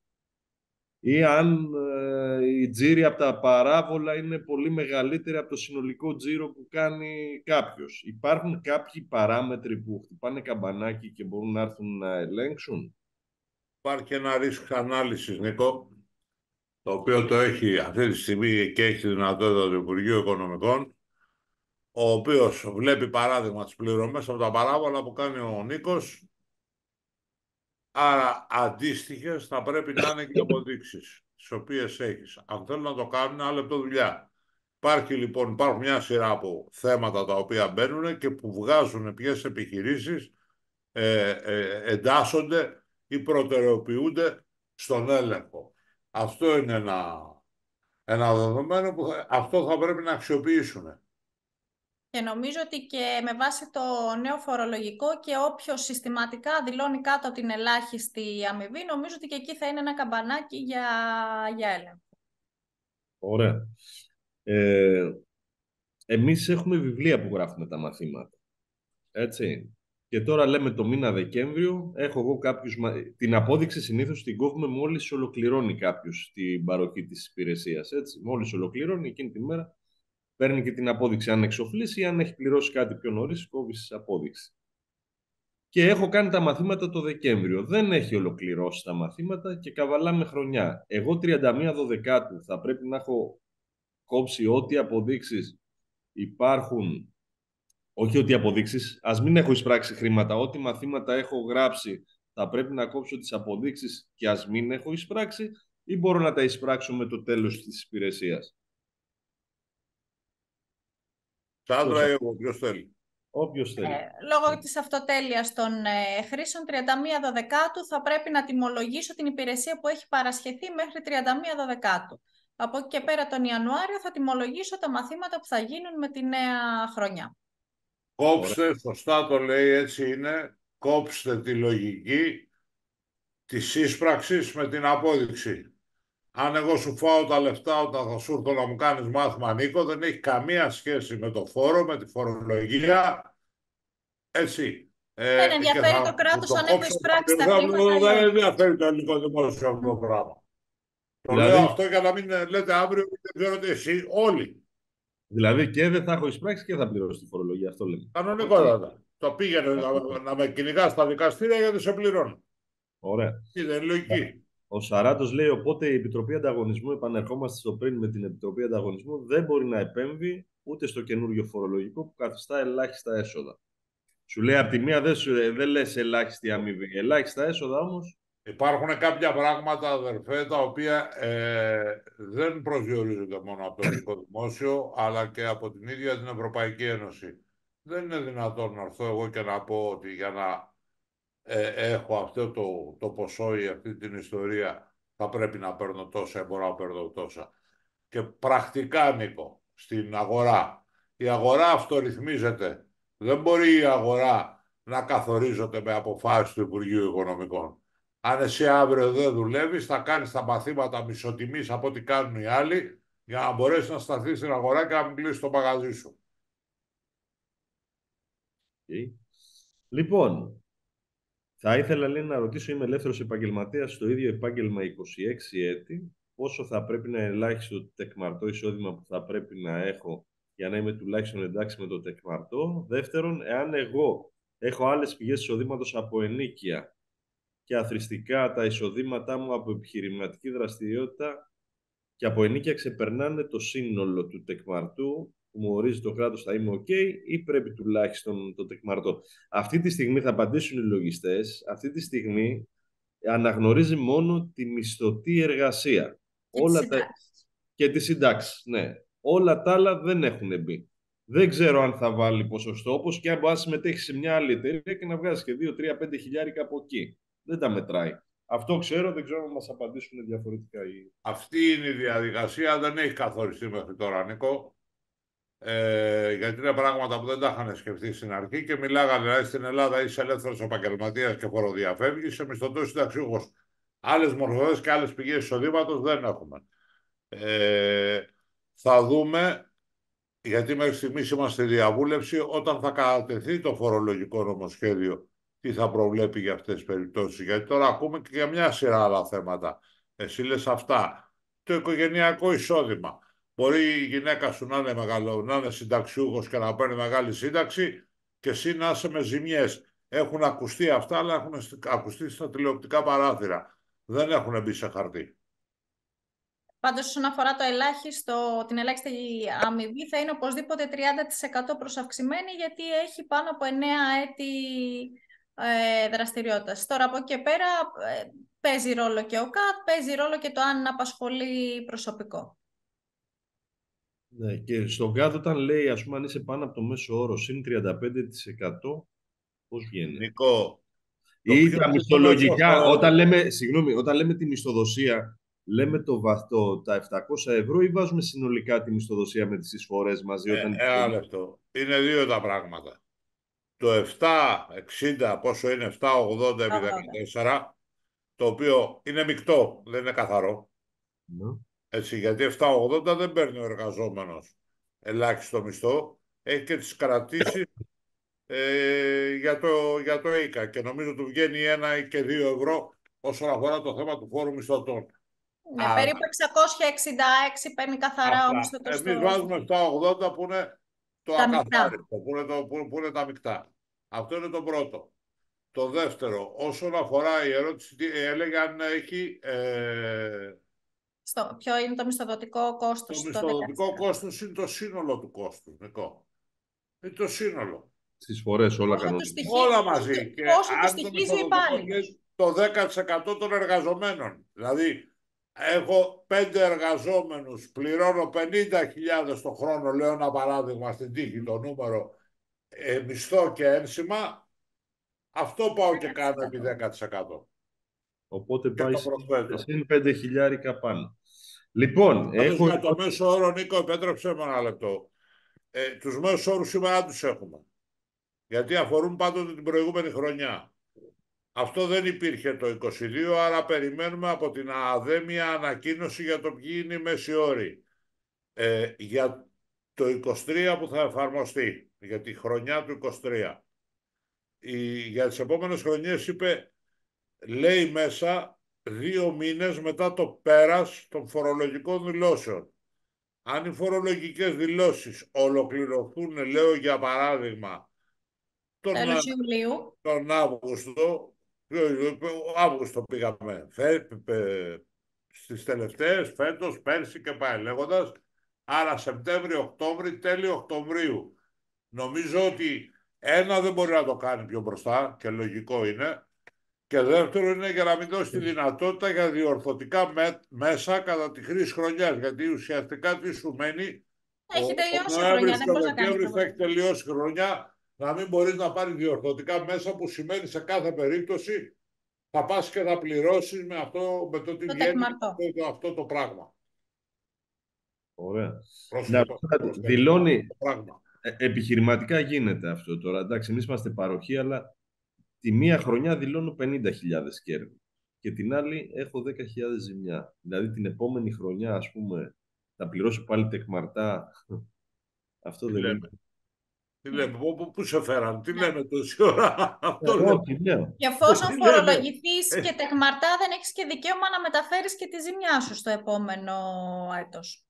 Ή αν η τζίρη από τα παράβολα είναι πολύ μεγαλύτερη από το συνολικό τζίρο που κάνει κάποιος? Υπάρχουν κάποιοι παράμετροι που χτυπάνε καμπανάκι και μπορούν να έρθουν να ελέγξουν? Υπάρχει ένα risk ανάλυσης, Νίκο, το οποίο το έχει αυτή τη στιγμή και έχει τη δυνατότητα του Υπουργείου Οικονομικών, ο οποίος βλέπει παράδειγμα τις πληρωμές από τα παράβολα που κάνει ο Νίκος. Άρα αντίστοιχες θα πρέπει να είναι και οι αποδείξεις τις οποίες έχεις. Αν θέλουν να το κάνουν, ένα λεπτό δουλειά. Υπάρχουν μια σειρά από θέματα τα οποία μπαίνουν και που βγάζουν ποιες επιχειρήσεις εντάσσονται ή προτεραιοποιούνται στον έλεγχο. Αυτό είναι ένα δεδομένο που αυτό θα πρέπει να αξιοποιήσουν. Και νομίζω ότι και με βάση το νέο φορολογικό και όποιος συστηματικά δηλώνει κάτω από την ελάχιστη αμοιβή, νομίζω ότι και εκεί θα είναι ένα καμπανάκι για έλεγχο. Ωραία. Εμείς έχουμε βιβλία που γράφουμε τα μαθήματα. Έτσι. Και τώρα λέμε το μήνα Δεκέμβριο, έχω εγώ την απόδειξη συνήθως την κόβουμε μόλις ολοκληρώνει κάποιος την παροχή της υπηρεσίας. Έτσι. Μόλις ολοκληρώνει εκείνη τη μέρα, παίρνει και την απόδειξη αν εξοφλήσει ή αν έχει πληρώσει κάτι πιο νωρίς, κόβει απόδειξη. Και έχω κάνει τα μαθήματα το Δεκέμβριο. Δεν έχει ολοκληρώσει τα μαθήματα και καβαλάμε χρονιά. Εγώ 31 Δεκάτου θα πρέπει να έχω κόψει ό,τι αποδείξεις υπάρχουν. Όχι ό,τι αποδείξεις. Ας μην έχω εισπράξει χρήματα. Ό,τι μαθήματα έχω γράψει θα πρέπει να κόψω τις αποδείξεις και ας μην έχω εισπράξει, ή μπορώ να τα εισπράξω με το τέλος της υπηρεσίας? Σάντρα ή εγώ, ποιος θέλει? Όποιος θέλει. Λόγω της αυτοτέλειας των χρήσεων, 31 Δεκάτου θα πρέπει να τιμολογήσω την υπηρεσία που έχει παρασχεθεί μέχρι 31 Δεκάτου. Από εκεί και πέρα τον Ιανουάριο θα τιμολογήσω τα μαθήματα που θα γίνουν με τη νέα χρονιά. Κόψτε, σωστά το λέει, έτσι είναι. Κόψτε τη λογική της ίσπραξης με την απόδειξη. Αν εγώ σου φάω τα λεφτά όταν θα σου έρθω να μου κάνεις μάθημα, Νίκο, δεν έχει καμία σχέση με το φόρο, με τη φορολογία. Έτσι. Δεν ενδιαφέρει το κράτος αν έχω εισπράξει τα χρήματα. Δεν ενδιαφέρει το ελληνικό δημόσιο αυτό το πράγμα. Το Δηλαδή, λέω αυτό για να μην λέτε αύριο, δεν ξέρω τι εσύ, όλοι. Δηλαδή και δεν θα έχω εισπράξει και θα πληρώσω τη φορολογία. Αυτό λέμε. Κανονικότατα. Το πήγαινε να με κυνηγά στα δικαστήρια γιατί σε πληρώνω. Ωραία. Είναι λογική. Ο Σαράτος λέει, οπότε η Επιτροπή Ανταγωνισμού, επανερχόμαστε στο πριν με την Επιτροπή Ανταγωνισμού, δεν μπορεί να επέμβει ούτε στο καινούριο φορολογικό που καθιστά ελάχιστα έσοδα. Σου λέει από τη μία δεν λες ελάχιστη αμοιβή. Ελάχιστα έσοδα όμως. Υπάρχουν κάποια πράγματα, αδερφέ, τα οποία δεν προσδιορίζονται μόνο από το ελληνικό δημόσιο, αλλά και από την ίδια την Ευρωπαϊκή Ένωση. Δεν είναι δυνατόν να έρθω εγώ και να πω ότι για να έχω αυτό το ποσό ή αυτή την ιστορία θα πρέπει να παίρνω τόσα, μπορώ να παίρνω τόσα. Και πρακτικά, Νίκο, στην αγορά, η αγορά αυτορυθμίζεται. Δεν μπορεί η αγορά να καθορίζονται με αποφάσεις του Υπουργείου Οικονομικών. Αν εσύ αύριο δεν δουλεύεις, θα κάνεις τα μαθήματα μισοτιμής από ό,τι κάνουν οι άλλοι, για να μπορέσεις να σταθείς στην αγορά και να μην κλείσεις το μαγαζί σου. Okay. Λοιπόν, θα ήθελα λέει, να ρωτήσω, είμαι ελεύθερος επαγγελματίας στο ίδιο επάγγελμα 26 έτη. Πόσο θα πρέπει να είναι ελάχιστο το τεκμαρτό εισόδημα που θα πρέπει να έχω για να είμαι τουλάχιστον εντάξει με το τεκμαρτό. Δεύτερον, εάν εγώ έχω άλλες πηγές εισοδήματος από ενοίκια και αθρηστικά τα εισοδήματά μου από επιχειρηματική δραστηριότητα και από ενοίκια ξεπερνάνε το σύνολο του τεκμαρτού που μου ορίζει το κράτος, θα είμαι OK ή πρέπει τουλάχιστον το τεκμαρτό. Αυτή τη στιγμή θα απαντήσουν οι λογιστές, αυτή τη στιγμή αναγνωρίζει μόνο τη μισθωτή εργασία. Και τις συντάξεις. Και τις συντάξεις, ναι. Όλα τα άλλα δεν έχουν μπει. Δεν ξέρω αν θα βάλει ποσοστό, όπως και αν μπορεί να συμμετέχει σε μια άλλη εταιρεία και να βγάζει και 2, 3, 5 χιλιάρικα από εκεί. Δεν τα μετράει. Αυτό ξέρω, δεν ξέρω να μας απαντήσουν διαφορετικά. Αυτή είναι η διαδικασία, δεν έχει καθοριστεί μέχρι τώρα, Νίκο. Γιατί είναι πράγματα που δεν τα είχαν σκεφτεί στην αρχή και μιλάγανε, δηλαδή στην Ελλάδα είσαι ελεύθερος επαγγελματίας και φοροδιαφεύγεις, είσαι μισθωτός συνταξιούχος. Άλλες μορφές και άλλες πηγές εισοδήματος δεν έχουμε. Θα δούμε, γιατί μέχρι στιγμής είμαστε στη διαβούλευση, όταν θα κατατεθεί το φορολογικό νομοσχέδιο, τι θα προβλέπει για αυτές τις περιπτώσεις. Γιατί τώρα ακούμε και για μια σειρά άλλα θέματα. Εσύ λες αυτά. Το οικογενειακό εισόδημα. Μπορεί η γυναίκα σου να είναι, να είναι συνταξιούχος και να παίρνει μεγάλη σύνταξη και εσύ να είσαι με ζημιές. Έχουν ακουστεί αυτά, αλλά έχουν ακουστεί στα τηλεοπτικά παράθυρα. Δεν έχουν μπει σε χαρτί. Πάντως, όσον αφορά το ελάχιστο, την ελάχιστη αμοιβή, θα είναι οπωσδήποτε 30% προσαυξημένη, γιατί έχει πάνω από 9 έτη δραστηριότητας. Τώρα, από εκεί και πέρα, παίζει ρόλο και ο ΚΑΤ, παίζει ρόλο και το αν απασχολεί προσωπικό. Ναι, και στον ΚΑΤ όταν λέει, ας πούμε, αν είσαι πάνω από το μέσο όρο, συν 35%, πώς βγαίνει? Νικό, Ή τα μισθολογικά, όταν λέμε τη μισθοδοσία, λέμε τα 700 ευρώ ή βάζουμε συνολικά τη μισθοδοσία με τις εισφορές μαζί? Ένα λεπτό. Είναι δύο τα πράγματα. Το 7,60, πόσο είναι, 7,80 επί 14, το οποίο είναι μεικτό, δεν είναι καθαρό. Έτσι, γιατί 7,80 δεν παίρνει ο εργαζόμενος ελάχιστο μισθό, έχει και τις κρατήσεις για το ΕΙΚΑ και νομίζω του βγαίνει 1 ή και 2 ευρώ όσον αφορά το θέμα του φόρου μισθωτών. Ναι, περίπου 666 παίρνει καθαρά ο μισθωτός. Εμείς βάζουμε 7,80 που είναι το ακαθάριστο, που είναι τα μεικτά. Αυτό είναι το πρώτο. Το δεύτερο, όσον αφορά η ερώτηση, έλεγε αν έχει... Ποιο είναι το μισθοδοτικό κόστος? Το μισθοδοτικό κόστος είναι το σύνολο του κόστους, Νικό. Είναι το σύνολο. Στις φορές όλα κανονικά. Όλα μαζί. Και πόσο αν το στοιχίζει ο υπάλληλος? Το 10% των εργαζομένων. Δηλαδή, έχω 5 εργαζόμενους, πληρώνω 50.000 το χρόνο, λέω ένα παράδειγμα στην τύχη, το νούμερο, μισθό και ένσημα, αυτό πάω και κάνω επί 10%. Οπότε πάει συν 5 χιλιάρικα πάνω. Λοιπόν, για το μέσο όρο, Νίκο, επέτρεψε με ένα λεπτό. Τους μέσους όρους σήμερα τους έχουμε. Γιατί αφορούν πάντοτε την προηγούμενη χρονιά. Αυτό δεν υπήρχε το 22, άρα περιμένουμε από την ΑΔΕ μια ανακοίνωση για το ποιοι είναι οι μέσοι όροι. Για το 23 που θα εφαρμοστεί, για τη χρονιά του 23. Για τις επόμενες χρονιές λέει μέσα 2 μήνες μετά το πέρας των φορολογικών δηλώσεων. Αν οι φορολογικές δηλώσεις ολοκληρωθούν, λέω για παράδειγμα, τον Αύγουστο πήγαμε, στις τελευταίες, φέτος, πέρσι και πάει λέγοντας, άρα Σεπτέμβριο, Οκτώβρη, τέλη Οκτωβρίου. Νομίζω ότι ένα δεν μπορεί να το κάνει πιο μπροστά και λογικό είναι. Και δεύτερο είναι για να μην δώσει τη δυνατότητα για διορθωτικά μέσα κατά τη χρήση χρονιάς. Γιατί ουσιαστικά τι σου μένει, έχει τελειώσει η χρονιά, δεν μπορεί να κάνει. Θα έχει τελειώσει η χρονιά, να μην μπορείς να πάρει διορθωτικά μέσα, που σημαίνει σε κάθε περίπτωση θα πας και θα πληρώσεις με το τι βγαίνει αυτό το πράγμα. Ωραία. Δηλώνει. Επιχειρηματικά γίνεται αυτό τώρα. Εντάξει, εμείς είμαστε παροχή, αλλά τη μία χρονιά δηλώνω 50.000 κέρδη και την άλλη έχω 10.000 ζημιά. Δηλαδή την επόμενη χρονιά, ας πούμε, θα πληρώσω πάλι τεκμαρτά. Αυτό Τι δεν είναι. λέμε, τι λέμε, πού σε φέραν, τι λέμε τόση ώρα, αυτό λέμε. Όχι, λέω. Και εφόσον Τι λέμε. φορολογηθείς και τεκμαρτά, δεν έχεις και δικαίωμα να μεταφέρεις και τη ζημιά σου στο επόμενο έτος.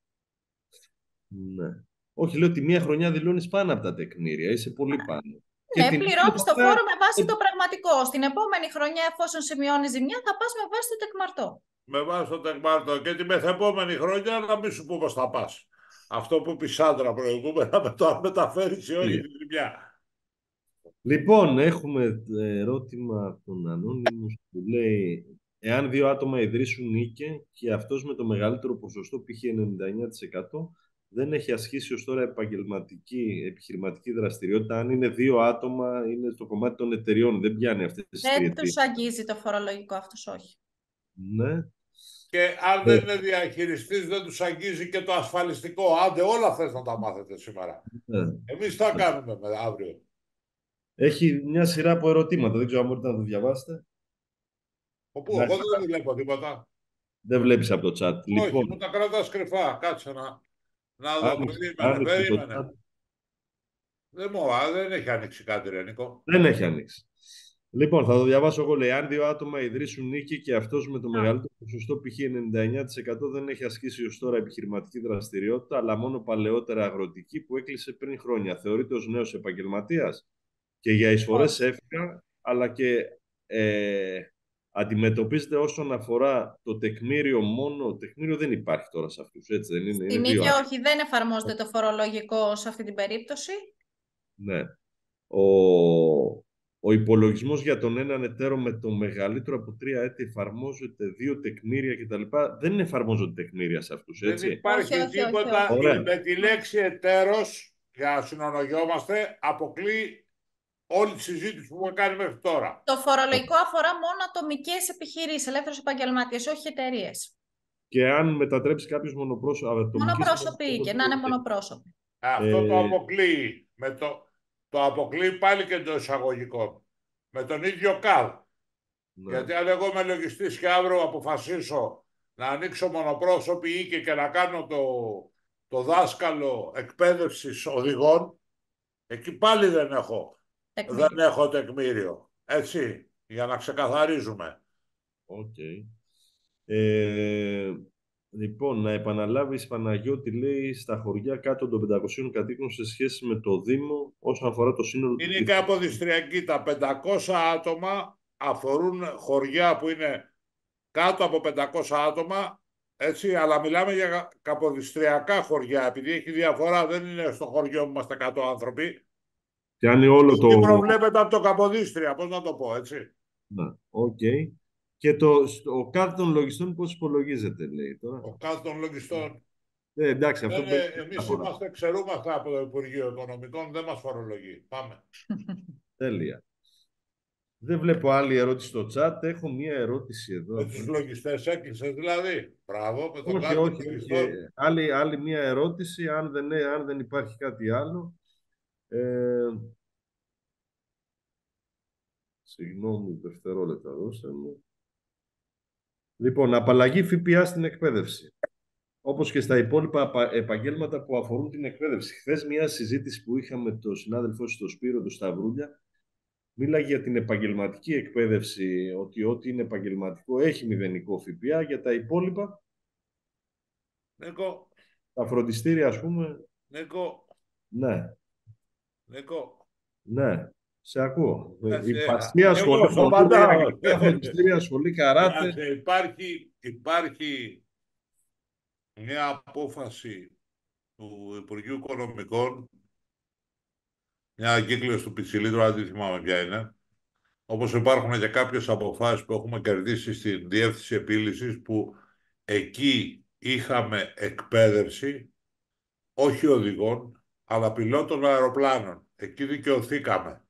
Ναι. Όχι, λέω τη μία χρονιά δηλώνεις πάνω από τα τεκμήρια. Είσαι πολύ πάνω. Ναι, την πληρώνεις το άλλη φόρο με βάση το πραγματικό. Στην επόμενη χρονιά, εφόσον σημειώνεις ζημιά, θα πας με βάση το τεκμαρτό. Με βάση το τεκμαρτό και τη μεθεπόμενη χρονιά να μην σου πούμε θα πας. Αυτό που πει Σάντρα προηγούμενα με το αν μεταφέρεις ή όχι τη ζημιά. Λοιπόν, έχουμε ερώτημα από τον Ανώνυμος που λέει εάν δύο άτομα ιδρύσουν νίκη και αυτός με το μεγαλύτερο ποσοστό, π.χ. 99%, δεν έχει ασχίσει ως τώρα επιχειρηματική δραστηριότητα. Αν είναι δύο άτομα, είναι στο κομμάτι των εταιριών. Δεν πιάνει αυτές τις Δεν τριετίες. τους αγγίζει το φορολογικό αυτός, όχι. Ναι. Και αν δεν είναι διαχειριστής, δεν τους αγγίζει και το ασφαλιστικό. Άντε, όλα θες να τα μάθετε σήμερα. Ναι. Εμείς θα κάνουμε αύριο. Έχει μια σειρά από ερωτήματα. Δεν ξέρω αν μπορείτε να το διαβάσετε. Όπου εγώ δεν βλέπω τίποτα. Δεν βλέπεις από το chat. Όχι, Λοιπόν, μου τα κρατάς κρυφά. Κάτσε να δω. άνοιξε Περίμενε. το chat. Δεν έχει ανοίξει κάτι, ρε Νίκο. Δεν έχει ανοίξει. Λοιπόν, θα το διαβάσω εγώ. Λέει: αν δύο άτομα ιδρύσουν νίκη και αυτός με το μεγαλύτερο ποσοστό, π.χ. 99%, δεν έχει ασκήσει ως τώρα επιχειρηματική δραστηριότητα, αλλά μόνο παλαιότερα αγροτική που έκλεισε πριν χρόνια. Θεωρείται ως νέος επαγγελματίας και για εισφορές έφυγα, αλλά και αντιμετωπίζεται όσον αφορά το τεκμήριο μόνο. Τεκμήριο δεν υπάρχει τώρα σε αυτούς, έτσι δεν είναι? Στην ίδια όχι, δεν εφαρμόζεται το φορολογικό σε αυτή την περίπτωση. Ναι. Ο υπολογισμός για τον έναν εταίρο με το μεγαλύτερο από 3 έτη εφαρμόζεται 2 τεκμήρια κτλ. Δεν εφαρμόζονται τεκμήρια σε αυτούς, έτσι. Δεν υπάρχει τίποτα. Με τη λέξη εταίρος, για να συνολογιόμαστε, αποκλεί όλη τη συζήτηση που έχουμε κάνει μέχρι τώρα. Το φορολογικό αφορά μόνο ατομικές επιχειρήσεις, ελεύθερους επαγγελματίες, όχι εταιρείες. Και αν μετατρέψει κάποιος μονοπρόσωποι και να είναι μονοπρόσωποι. Αυτό το αποκλείει. Το αποκλείει πάλι και το εισαγωγικό. Με τον ίδιο ΚΑΔ. Ναι. Γιατί αν εγώ είμαι λογιστής και αύριο αποφασίσω να ανοίξω μονοπρόσωποι και να κάνω το δάσκαλο εκπαίδευσης οδηγών, εκεί πάλι δεν έχω τεκμήριο. Έτσι, για να ξεκαθαρίζουμε. Okay. Λοιπόν, να επαναλάβεις, Παναγιώτη, λέει, στα χωριά κάτω των 500 κατοίκων σε σχέση με το Δήμο όσον αφορά το σύνολο του. Είναι καποδιστριακή. Τα 500 άτομα αφορούν χωριά που είναι κάτω από 500 άτομα, έτσι, αλλά μιλάμε για καποδιστριακά χωριά, επειδή έχει διαφορά, δεν είναι στο χωριό που είμαστε 100 άνθρωποι. Και αν είναι όλο το προβλέπεται από το Καποδίστρια, πώς να το πω, έτσι. Ναι, οκ. Και ο κάθε των λογιστών πώς υπολογίζεται, λέει τώρα. Ο κάθε των λογιστών. Εντάξει, αυτό εμείς ξερούμαστε από το Υπουργείο Οικονομικών, δεν μας φορολογεί. Πάμε. Τέλεια. Δεν βλέπω άλλη ερώτηση στο chat. Έχω μία ερώτηση εδώ. Με τους λογιστές έκλεισες δηλαδή. Μπράβο, με τον όχι. Άλλη μία ερώτηση, αν δεν υπάρχει κάτι άλλο. Συγγνώμη, δευτερόλεπτα, δώστε μου. Λοιπόν, απαλλαγή ΦΠΑ στην εκπαίδευση. Όπως και στα υπόλοιπα επαγγέλματα που αφορούν την εκπαίδευση. Χθες μια συζήτηση που είχαμε με τον συνάδελφο στο Σπύρο του Σταυρούλια, μίλαγε για την επαγγελματική εκπαίδευση, ότι ό,τι είναι επαγγελματικό έχει μηδενικό ΦΠΑ, για τα υπόλοιπα. Νίκο. Τα φροντιστήρια, ας πούμε. Νίκο. Ναι. Νίκο. Ναι. Σε ακούω. Υπαρχία σχολή, φροντιστήρια σχολή, καράτε. Υπάρχει μια απόφαση του Υπουργείου Οικονομικών, μια εγκύκλωση του Πιτσιλή, τώρα δεν θυμάμαι ποια είναι, όπως υπάρχουν και κάποιες αποφάσεις που έχουμε κερδίσει στην Διεύθυνση Επίλυσης, που εκεί είχαμε εκπαίδευση, όχι οδηγών, αλλά πιλότων αεροπλάνων. Εκεί δικαιωθήκαμε.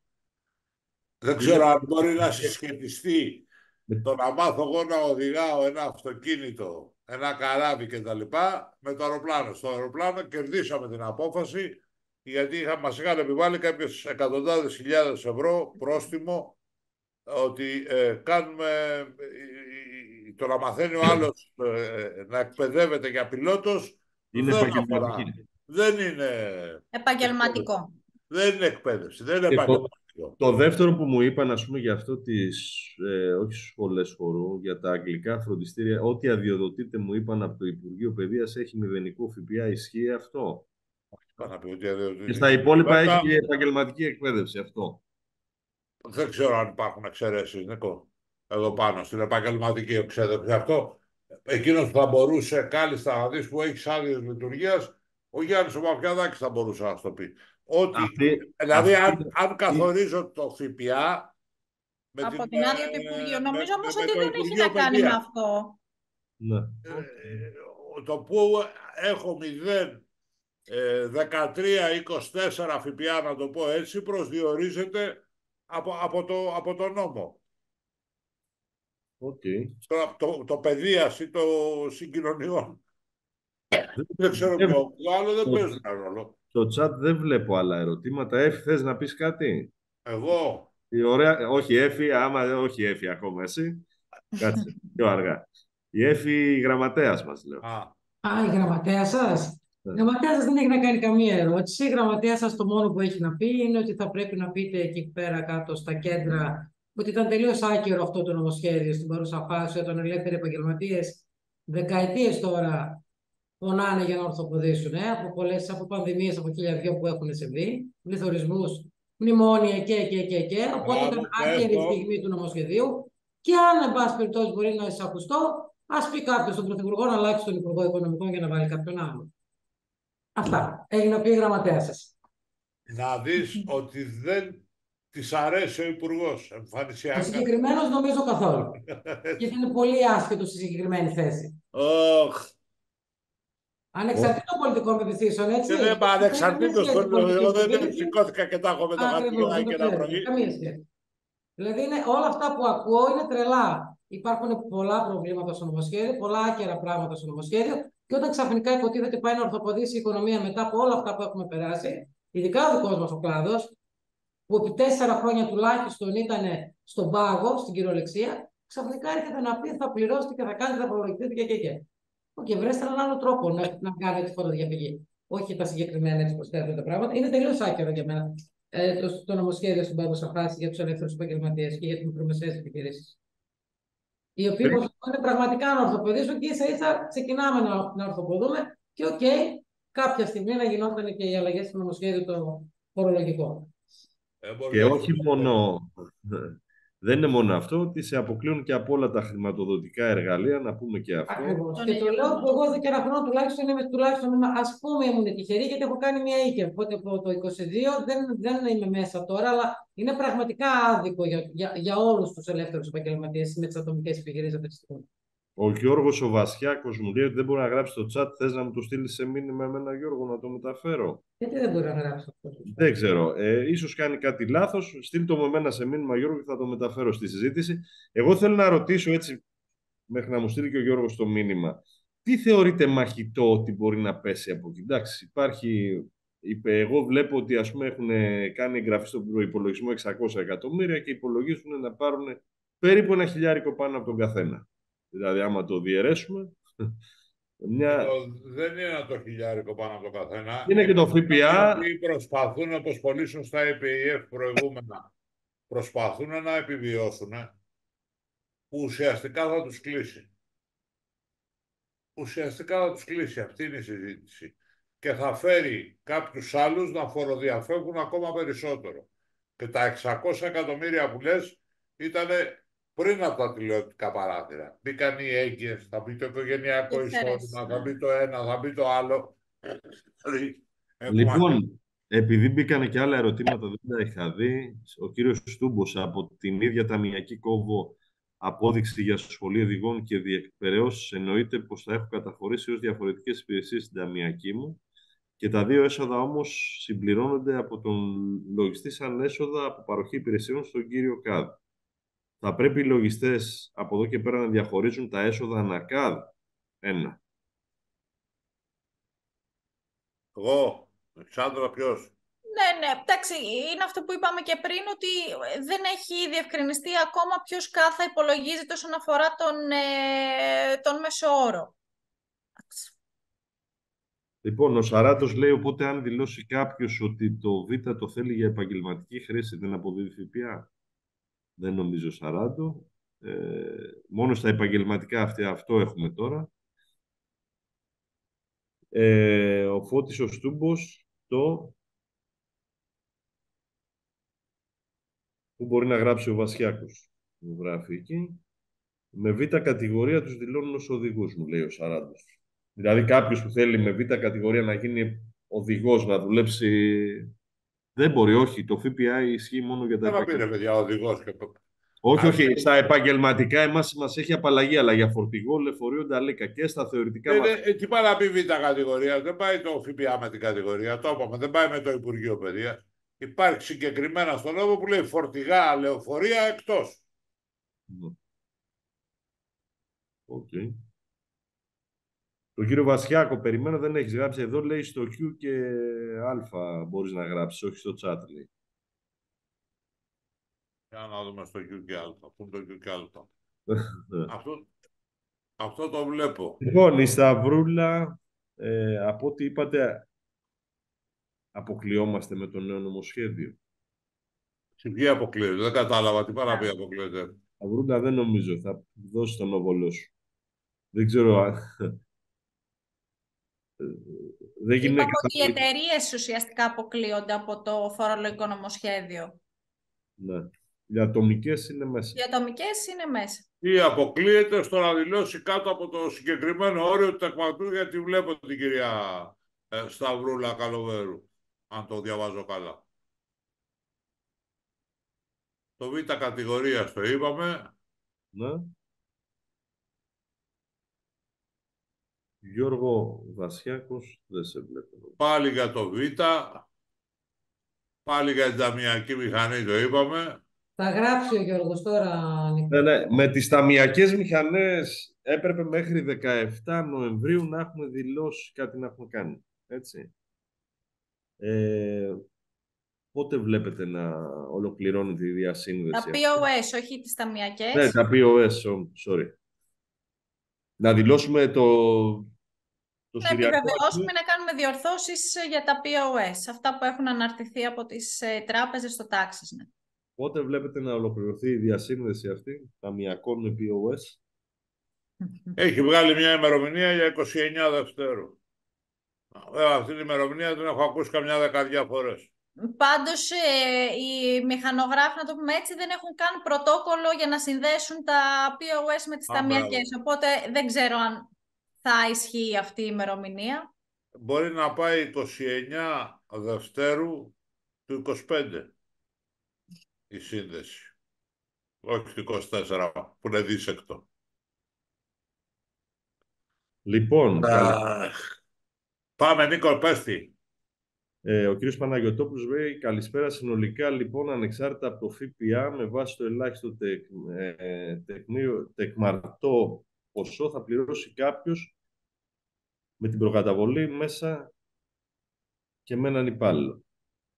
Δεν ξέρω αν μπορεί να συσχετιστεί το να μάθω εγώ να οδηγάω ένα αυτοκίνητο, ένα καράβι κτλ. Με το αεροπλάνο. Στο αεροπλάνο κερδίσαμε την απόφαση γιατί μας είχαν επιβάλει κάποιες εκατοντάδες χιλιάδες ευρώ πρόστιμο ότι κάνουμε, το να μαθαίνει ο άλλος να εκπαιδεύεται για πιλότος Είναι δεν αφορά. επαγγελματική. Δεν είναι Επαγγελματικό. Δεν είναι εκπαίδευση, δεν είναι Και επαγγελματικό. το δεύτερο που μου είπαν, ας πούμε, για αυτό όχι στις σχολές χορού, για τα αγγλικά φροντιστήρια, ό,τι αδειοδοτείται, μου είπαν από το Υπουργείο Παιδείας, έχει μηδενικό ΦΠΑ. Ισχύει αυτό? Και στα υπόλοιπα έχει επαγγελματική εκπαίδευση αυτό. Δεν ξέρω αν υπάρχουν εξαιρέσεις, Νίκο, εδώ πάνω στην επαγγελματική εκπαίδευση. Αυτό, εκείνος που θα μπορούσε κάλλιστα να δεις που έχει άδειες λειτουργίας, ο Γιάννης ο Μαφιαδάκης θα μπορούσε να το πει. Δηλαδή, αν καθορίζω το ΦΠΑ από την άδεια του Υπουργείου. Νομίζω όμως ότι δεν έχει να κάνει με αυτό. Ναι. Το που έχω 0, 13-24 ΦΠΑ, να το πω έτσι, προσδιορίζεται από το νόμο. Okay. Το παιδείας ή το συγκοινωνιών. Δεν ξέρω ποιο άλλο, δεν παίζει ένα ρόλο. Στο chat δεν βλέπω άλλα ερωτήματα. Έφη, θες να πεις κάτι? Εγώ. Όχι Έφη, όχι Έφη ακόμα εσύ. Κάτσε, πιο αργά. Η Έφη, η γραμματέας μας, λέω. Η γραμματέα σας. Η γραμματέα σας δεν έχει να κάνει καμία ερώτηση. Η γραμματέα σας το μόνο που έχει να πει είναι ότι θα πρέπει να πείτε εκεί πέρα κάτω στα κέντρα ότι ήταν τελείως άκυρο αυτό το νομοσχέδιο στην παρούσα φάση, όταν ελεύθεροι επαγγελματίες δεκαετίες τώρα πονάνε για να ορθοποδήσουν από πανδημίες, από χιλιαδιό που έχουν συμβεί, πληθωρισμούς, μνημόνια και. Οπότε ήταν άκυρη η στιγμή του νομοσχεδίου. Και αν, εν πάση περιπτώσει, μπορεί να εισακουστώ, ας πει κάποιος στον Πρωθυπουργό να αλλάξει τον Υπουργό Οικονομικών για να βάλει κάποιον άλλο. Αυτά. Έγινε να πει η γραμματέα σας. Να δεις ότι δεν της αρέσει ο Υπουργός εμφανισιακά. Ο συγκεκριμένος νομίζω καθόλου. Και είναι πολύ άσχετο στη συγκεκριμένη θέση. Ανεξαρτήτων πολιτικών πεπιθήσεων, έτσι. Δεν είπα ανεξαρτήτως πολιτικών. Δεν σηκώθηκα και τα έχω με το χαρτί ένα πρωί. Καμία σχέση. Δηλαδή όλα αυτά που ακούω είναι τρελά. Υπάρχουν πολλά προβλήματα στο νομοσχέδιο, πολλά άκερα πράγματα στο νομοσχέδιο. Και όταν ξαφνικά υποτίθεται πάει να ορθοποδήσει η οικονομία μετά από όλα αυτά που έχουμε περάσει, ειδικά ο δικός μας ο κλάδος, που επί 4 χρόνια τουλάχιστον ήταν στον πάγο, στην κυριολεξία, ξαφνικά έρχεται να πει θα πληρώσετε και θα κάνετε, θα προλογηθείτε και. Και βρέστε έναν άλλο τρόπο να κάνετε τη φοροδιαφυγή. Όχι τα συγκεκριμένα έτσι προσθέτω τα πράγματα. Είναι τελείως άκυρο για μένα το νομοσχέδιο στην παρούσα φάση για τους ελεύθερους επαγγελματίες και για τις μικρομεσαίες επιχειρήσεις. Οι οποίοι προσπαθούν πραγματικά να ορθοποδήσουν και ίσα-ίσα ξεκινάμε να ορθοποδούμε και κάποια στιγμή να γινόταν και οι αλλαγές στο νομοσχέδιο το φορολογικό. Και όχι μόνο. Δεν είναι μόνο αυτό, ότι σε αποκλείουν και από όλα τα χρηματοδοτικά εργαλεία, να πούμε και αυτό. Ακριβώς. Και το λέω που εγώ εδώ και ένα χρόνο τουλάχιστον ας πούμε ήμουν τυχερή, γιατί έχω κάνει μια οίκια. Οπότε από το 2022 δεν είμαι μέσα τώρα, αλλά είναι πραγματικά άδικο για όλους τους ελεύθερους επαγγελματίες με τις ατομικές επιχειρήσεις αυτή τη στιγμή. Ο Γιώργος ο Βασιάκος μου λέει ότι δεν μπορεί να γράψει στο chat. Θες να μου το στείλει σε μήνυμα εμένα, Γιώργο, να το μεταφέρω? Γιατί δεν μπορεί να γράψει αυτό? Δεν ξέρω. Ίσως κάνει κάτι λάθος. Στείλ το με εμένα σε μήνυμα, Γιώργο, και θα το μεταφέρω στη συζήτηση. Εγώ θέλω να ρωτήσω έτσι, μέχρι να μου στείλει και ο Γιώργος το μήνυμα. Τι θεωρείτε μαχητό ότι μπορεί να πέσει από εκεί? Εντάξει, υπάρχει... Εγώ βλέπω ότι ας πούμε έχουν κάνει εγγραφή στον προϋπολογισμό 600 εκατομμύρια και υπολογίζουν να πάρουν περίπου 1.000 πάνω από τον καθένα. Δηλαδή, άμα το διαιρέσουμε... Δεν είναι το 1.000 πάνω από το καθένα. Είναι και το ΦΠΑ. Οι προσπαθούν, όπως πολύ σωστά είπε η ΕΦ προηγούμενα, προσπαθούν να επιβιώσουν, που ουσιαστικά θα τους κλείσει. Ουσιαστικά θα τους κλείσει. Αυτή είναι η συζήτηση. Και θα φέρει κάποιους άλλους να φοροδιαφεύγουν ακόμα περισσότερο. Και τα 600 εκατομμύρια που λες ήταν πριν από τα τηλεοπτικά παράθυρα. Μπήκαν οι έγκυες, θα μπει το οικογενειακό εισόδημα, θα μπει το ένα, θα μπει το άλλο. Λοιπόν, επειδή μπήκανε και άλλα ερωτήματα, δεν τα είχα δει. Ο κύριος Στούμπος από την ίδια ταμιακή κόβω απόδειξη για σχολείο οδηγών και διεκπαιρεώσεις. Εννοείται πως θα έχω καταχωρήσει ως διαφορετικές υπηρεσίες στην ταμιακή μου και τα δύο έσοδα όμως συμπληρώνονται από τον λογιστή σαν έσοδα από παροχή υπηρεσιών στον κύριο ΚΑΔ. Θα πρέπει οι λογιστές από εδώ και πέρα να διαχωρίζουν τα έσοδα ανά ΚΑΔ. 1. Εγώ Αλεξάνδρα, ποιος? Ναι, εντάξει, είναι αυτό που είπαμε και πριν, ότι δεν έχει διευκρινιστεί ακόμα ποιος κάθε υπολογίζεται όσον αφορά τον μεσόωρο. Λοιπόν, ο Σαράτος λέει, οπότε αν δηλώσει κάποιος ότι το Β το θέλει για επαγγελματική χρήση, δεν αποδίδει ΦΠΑ. Δεν νομίζω, Σαράτο. Μόνο στα επαγγελματικά αυτό έχουμε τώρα. Ο Φώτης ο Στούμπος, που μπορεί να γράψει ο Βασιάκος, μου γράφει εκεί. Με Β κατηγορία τους δηλώνουν ως οδηγούς, μου λέει ο Σαράτος. Δηλαδή κάποιος που θέλει με Β κατηγορία να γίνει οδηγός, να δουλέψει, δεν μπορεί, όχι. Το ΦΠΑ ισχύει μόνο για τα Δεν θα πει, ρε επαγγελματικά. παιδιά, οδηγός και... Όχι, όχι. Στα επαγγελματικά μας έχει απαλλαγή, αλλά για φορτηγό, λεωφορείο, νταλίκα και στα θεωρητικά μας. Τι πάει να πει Β κατηγορία, δεν πάει το ΦΠΑ με την κατηγορία, το είπαμε, δεν πάει με το Υπουργείο Παιδείας. Υπάρχει συγκεκριμένα στον νόμο που λέει φορτηγά, λεωφορεία εκτός. Okay. Το κύριο Βασιάκο, περιμένω, δεν έχεις γράψει. Εδώ λέει στο Q και Α μπορείς να γράψεις, όχι στο chat, λέει. Για να δούμε στο Q και Α. Πού είναι το Q και Α. Αυτό το βλέπω. Λοιπόν, η Σταυρούλα, από ό,τι είπατε, αποκλειόμαστε με το νέο νομοσχέδιο. Ποιοι αποκλείεται, δεν κατάλαβα τι πάει να πει αποκλείεται. Σταυρούλα, δεν νομίζω, θα δώσει τον όβολό σου. Δεν ξέρω αν... Είπαμε ότι οι εταιρείες ουσιαστικά αποκλείονται από το φορολογικό νομοσχέδιο. Ναι. Οι ατομικές είναι μέσα. Οι ατομικές είναι μέσα. Ή αποκλείεται στο να δηλώσει κάτω από το συγκεκριμένο όριο του τεκματού, γιατί βλέπω την κυρία Σταυρούλα Καλοβέρου, αν το διαβάζω καλά. Το Β κατηγορία το είπαμε. Ναι. Γιώργο Βασιάκος, δεν σε βλέπω. Πάλι για το Β. Πάλι για την ταμιακή μηχανή το είπαμε. Θα γράψει ο Γιώργος τώρα. Ναι. Με τις ταμιακές μηχανές έπρεπε μέχρι 17 Νοεμβρίου να έχουμε δηλώσει κάτι να έχουμε κάνει. Έτσι. Πότε βλέπετε να ολοκληρώνεται η διασύνδεση? Τα POS, όχι τις ταμιακές. Ναι, τα POS, sorry. Να δηλώσουμε το να επιβεβαιώσουμε να κάνουμε διορθώσεις για τα POS, αυτά που έχουν αναρτηθεί από τις τράπεζες στο Taxisnet. Πότε βλέπετε να ολοκληρωθεί η διασύνδεση αυτή, ταμιακών με POS? Έχει βγάλει μια ημερομηνία για 29 Δευτέρου. Αυτή την ημερομηνία την έχω ακούσει καμιά δεκαριά φορές. Πάντως, οι μηχανογράφοι, να το πούμε έτσι, δεν έχουν καν πρωτόκολλο για να συνδέσουν τα POS με τις ταμιακές. Οπότε δεν ξέρω αν θα ισχύει αυτή η ημερομηνία. Μπορεί να πάει 29 Δευτέρου του 25 η σύνδεση. Όχι του 24 που είναι δίσεκτο. Λοιπόν, πάμε Νίκο, πες τι. Ο κύριος Παναγιωτόπουλος λέει καλησπέρα. Συνολικά, λοιπόν, ανεξάρτητα από το ΦΠΑ, με βάση το ελάχιστο τεκμαρτό ποσό θα πληρώσει κάποιος με την προκαταβολή μέσα και με έναν υπάλληλο.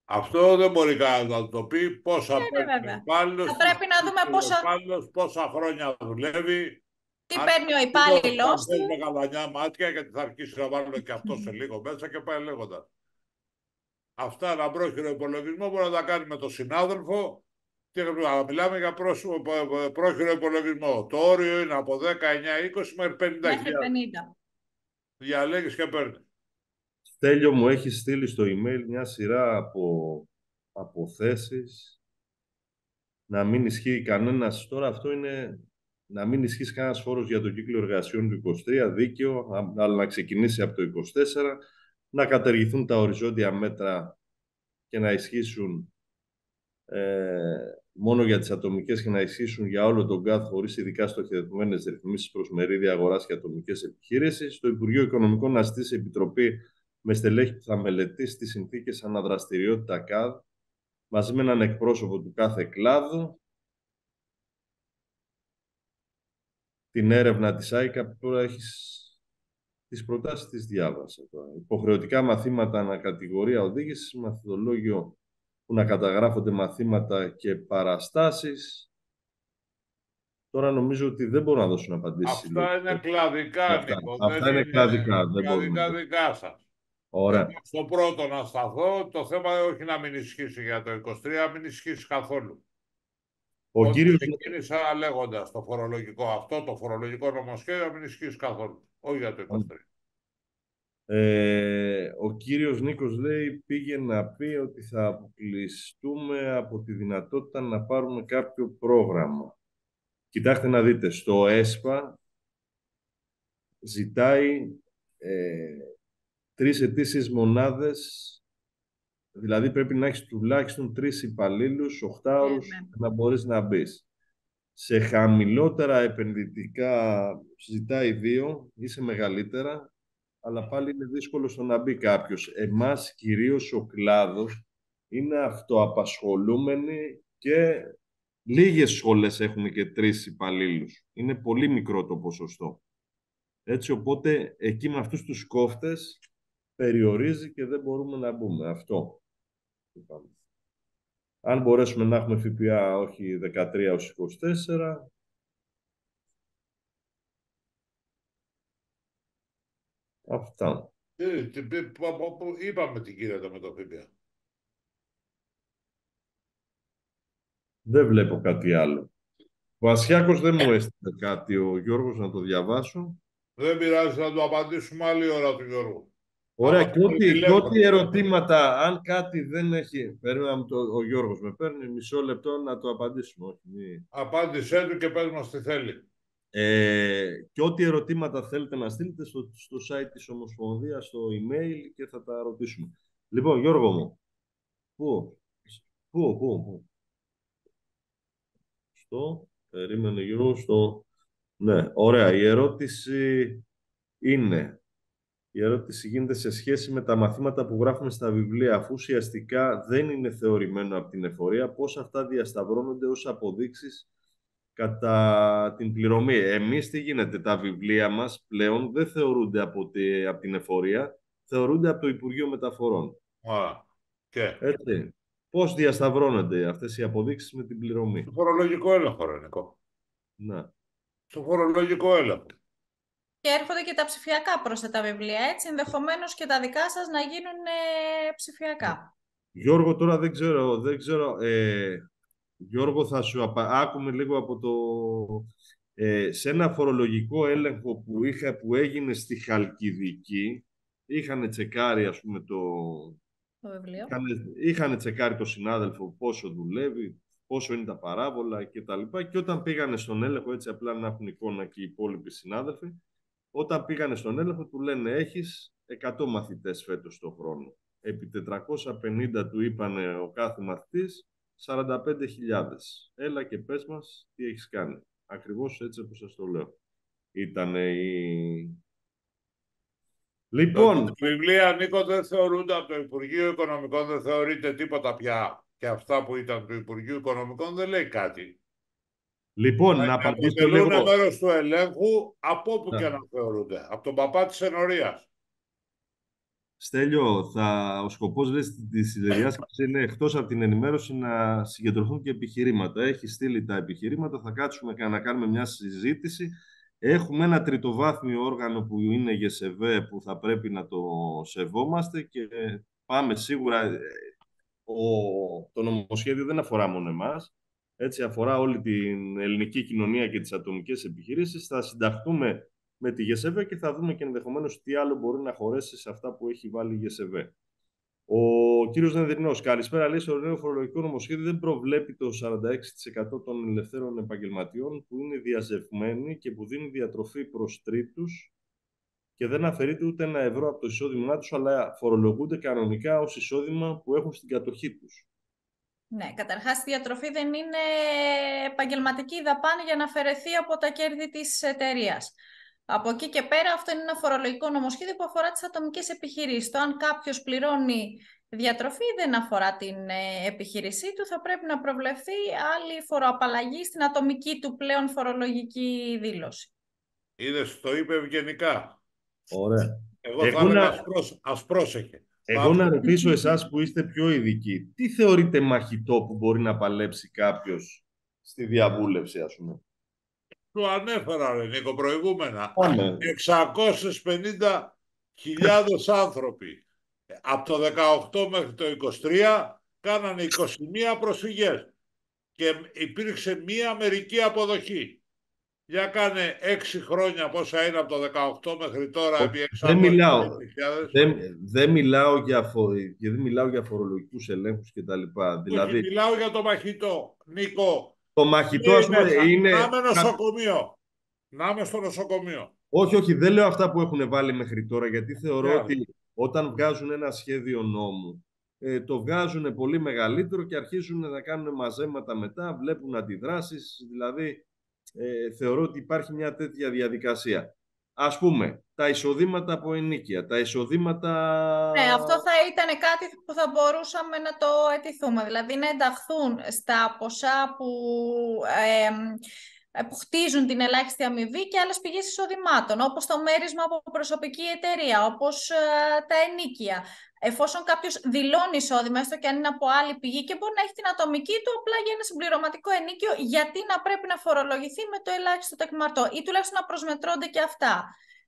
Αυτό δεν μπορεί κανένα να το πει. Πόσα παίρνει ο υπάλληλος, θα πρέπει να δούμε πόσα χρόνια δουλεύει. Τι παίρνει ο υπάλληλος του. Με καλανιά μάτια, γιατί θα αρχίσει να βάλουμε και αυτό σε λίγο μέσα και πάει λέγοντα. Αυτά ένα πρόχειρο υπολογισμό μπορεί να τα κάνει με τον συνάδελφο. Και μιλάμε για πρόχειρο υπολογισμό. Το όριο είναι από 19-20 μέχρι 50.000. Διαλέγεις και παίρνει. Στέλιο, μου έχει στείλει στο email μια σειρά από θέσεις. Να μην ισχύει κανένας. Τώρα αυτό είναι να μην ισχύσει κανένας φόρος για το κύκλο εργασιών του 23, δίκαιο, αλλά να ξεκινήσει από το 24, να καταργηθούν τα οριζόντια μέτρα και να ισχύσουν μόνο για τις ατομικές και να ισχύσουν για όλο τον ΚΑΘ χωρίς ειδικά στοχευμένες ρυθμίσεις προς μερίδια αγοράς και ατομικές επιχείρησεις. Το Υπουργείο Οικονομικών να ζητήσει επιτροπή με στελέχη που θα μελετήσει τις συνθήκες αναδραστηριότητα ΚΑΔ μαζί με έναν εκπρόσωπο του κάθε κλάδου. Την έρευνα της ΆΙΚΑ που τώρα έχεις τις προτάσεις τις διάβασα τώρα. Υποχρεωτικά μαθήματα ανακατηγορία οδήγησης, μαθητολόγιο που να καταγράφονται μαθήματα και παραστάσεις. Τώρα νομίζω ότι δεν μπορούν να δώσουν απαντήσεις. Αυτά είναι κλαδικά, Νίκο. Αυτά είναι κλαδικά. Δεν κλαδικά μπορούν. δικά σας. Ωραία. Στο πρώτο να σταθώ, το θέμα όχι να μην ισχύσει για το 23, να μην ισχύσει καθόλου. Ο κύριος... Ξεκίνησα λέγοντας το φορολογικό αυτό, το φορολογικό νομοσχέδιο, να μην ισχύσει καθόλου. Όχι για το 23. Ο κύριος Νίκος λέει πήγε να πει ότι θα αποκλειστούμε από τη δυνατότητα να πάρουμε κάποιο πρόγραμμα. Κοιτάξτε να δείτε, στο ΕΣΠΑ ζητάει 3 ετήσιες μονάδες, δηλαδή πρέπει να έχεις τουλάχιστον 3 υπαλλήλους, 8 ώρους, να μπορείς να μπεις. Σε χαμηλότερα επενδυτικά ζητάει 2 ή σε μεγαλύτερα, αλλά πάλι είναι δύσκολο στο να μπει κάποιος. Εμάς, κυρίως ο κλάδος, είναι αυτοαπασχολούμενοι και λίγες σχολές έχουν και 3 υπαλλήλους. Είναι πολύ μικρό το ποσοστό. Έτσι, οπότε, εκεί με αυτούς τους κόφτες περιορίζει και δεν μπορούμε να μπούμε. Αυτό. Αν μπορέσουμε να έχουμε ΦΠΑ όχι 13 ως 24, αυτά. Είπαμε τι γίνεται με το ΦΠΑ. Δεν βλέπω κάτι άλλο. Ο Ασιάκος δεν μου έστειλε κάτι, ο Γιώργος, να το διαβάσω. Δεν πειράζει, να το απαντήσουμε άλλη ώρα του Γιώργου. Ωραία, και ό,τι ερωτήματα, αν κάτι δεν έχει... Παίρναμε ο Γιώργος με παίρνει μισό λεπτό να το απαντήσουμε. Όχι, απάντησέ του και πες μας τι θέλει. Και ό,τι ερωτήματα θέλετε να στείλετε στο site της Ομοσπονδίας, στο email και θα τα ρωτήσουμε. Λοιπόν, Γιώργο μου, πού. Περίμενε Γιώργο, Ναι, ωραία. Η ερώτηση γίνεται σε σχέση με τα μαθήματα που γράφουμε στα βιβλία, αφού ουσιαστικά δεν είναι θεωρημένο από την εφορία, πώς αυτά διασταυρώνονται ως αποδείξεις κατά την πληρωμή. Εμείς τι γίνεται, τα βιβλία μας πλέον δεν θεωρούνται από την εφορία, θεωρούνται από το Υπουργείο Μεταφορών. Έτσι. Πώς διασταυρώνονται αυτές οι αποδείξεις με την πληρωμή? Στο φορολογικό έλεγχο, Ρενικό. Ναι. Στο φορολογικό έλεγχο. Και έρχονται και τα ψηφιακά πρόσθετα βιβλία, έτσι, ενδεχομένως και τα δικά σας να γίνουν ψηφιακά. Γιώργο, τώρα δεν ξέρω. Γιώργο, θα σου άκουμε λίγο από το... σε ένα φορολογικό έλεγχο που έγινε στη Χαλκιδική, είχαν τσεκάρει, ας πούμε, το βιβλίο. Είχαν τσεκάρει το συνάδελφο πόσο δουλεύει, πόσο είναι τα παράβολα κτλ. Και όταν πήγανε στον έλεγχο, έτσι απλά να έχουν εικόνα και οι υπόλοιποι συνάδελφοι, όταν πήγανε στον έλεγχο, του λένε έχεις 100 μαθητές φέτος το χρόνο. Επί 450 του είπανε ο κάθε μαθητής 45.000. Έλα και πες μας τι έχεις κάνει. Ακριβώς έτσι όπως σας το λέω. Ήτανε η... Λοιπόν... Τα βιβλία, Νίκο, δεν θεωρούνται από το Υπουργείο Οικονομικών, δεν θεωρείται τίποτα πια. Και αυτά που ήταν του Υπουργείου Οικονομικών δεν λέει κάτι. Λοιπόν, να απαντήσω λίγο. Αποτελούν μέρος του ελέγχου από όπου και να θεωρούνται. Από τον παπά της ενορίας. Στέλιο, ο σκοπός της διάσκεψης είναι εκτός από την ενημέρωση να συγκεντρωθούν και επιχειρήματα. Έχει στείλει τα επιχειρήματα, θα κάτσουμε και να κάνουμε μια συζήτηση. Έχουμε ένα τριτοβάθμιο όργανο που είναι ΓΕΣΕΒΕ που θα πρέπει να το σεβόμαστε και πάμε σίγουρα. Το νομοσχέδιο δεν αφορά μόνο εμάς. Έτσι αφορά όλη την ελληνική κοινωνία και τις ατομικές επιχειρήσεις. Θα συνταχθούμε με τη ΓΕΣΕΒΕ και θα δούμε και ενδεχομένως τι άλλο μπορεί να χωρέσει σε αυτά που έχει βάλει η ΓΕΣΕΒΕ. Ο κύριος Νεδρινός, καλησπέρα. Λέει, στο νέο φορολογικό νομοσχέδιο δεν προβλέπει το 46% των ελευθέρων επαγγελματιών που είναι διαζευμένοι και που δίνουν διατροφή προς τρίτους και δεν αφαιρείται ούτε ένα ευρώ από το εισόδημά τους, αλλά φορολογούνται κανονικά ως εισόδημα που έχουν στην κατοχή τους. Ναι, καταρχάς η διατροφή δεν είναι επαγγελματική δαπάνη για να αφαιρεθεί από τα κέρδη της εταιρείας. Από εκεί και πέρα αυτό είναι ένα φορολογικό νομοσχέδιο που αφορά τις ατομικές επιχειρήσεις. Το αν κάποιος πληρώνει διατροφή δεν αφορά την επιχείρησή του, θα πρέπει να προβλεφθεί άλλη φοροαπαλλαγή στην ατομική του πλέον φορολογική δήλωση. Είδες, το είπε ευγενικά. Ωραία. Εγώ θα έλεγα ας πρόσεχε. Εγώ να ρωτήσω εσάς που είστε πιο ειδικοί, τι θεωρείτε μαχητό που μπορεί να παλέψει κάποιος στη διαβούλευση, ας πούμε? Του ανέφερα, ρε Νίκο, προηγούμενα. Πάμε. 650.000 άνθρωποι από το 18 μέχρι το 23 κάνανε 21 προσφυγές και υπήρξε μία μερική αποδοχή. Για κάνε 6 χρόνια πόσα είναι από το 18 μέχρι τώρα επί 650.000. Δεν μιλάω για φορολογικούς ελέγχους και τα λοιπά. Όχι, μιλάω για το μαχητό, Νίκο. Το μαχητό, ας πούμε, είναι... Να είμαι νοσοκομείο. Να είμαι στο νοσοκομείο. Όχι, δεν λέω αυτά που έχουν βάλει μέχρι τώρα, γιατί θεωρώ ότι όταν βγάζουν ένα σχέδιο νόμου, το βγάζουν πολύ μεγαλύτερο και αρχίζουν να κάνουν μαζέματα μετά, βλέπουν αντιδράσεις, δηλαδή θεωρώ ότι υπάρχει μια τέτοια διαδικασία. Ας πούμε, τα εισοδήματα από ενοίκια, τα εισοδήματα... Ναι, αυτό θα ήταν κάτι που θα μπορούσαμε να το αιτηθούμε, δηλαδή να ενταχθούν στα ποσά που χτίζουν την ελάχιστη αμοιβή και άλλες πηγές εισοδημάτων, όπως το μέρισμα από προσωπική εταιρεία, όπως τα ενοίκια. Εφόσον κάποιος δηλώνει εισόδημα, έστω και αν είναι από άλλη πηγή και μπορεί να έχει την ατομική του απλά για ένα συμπληρωματικό ενίκιο, γιατί να πρέπει να φορολογηθεί με το ελάχιστο τεκμαρτό ή τουλάχιστον να προσμετρώνται και αυτά.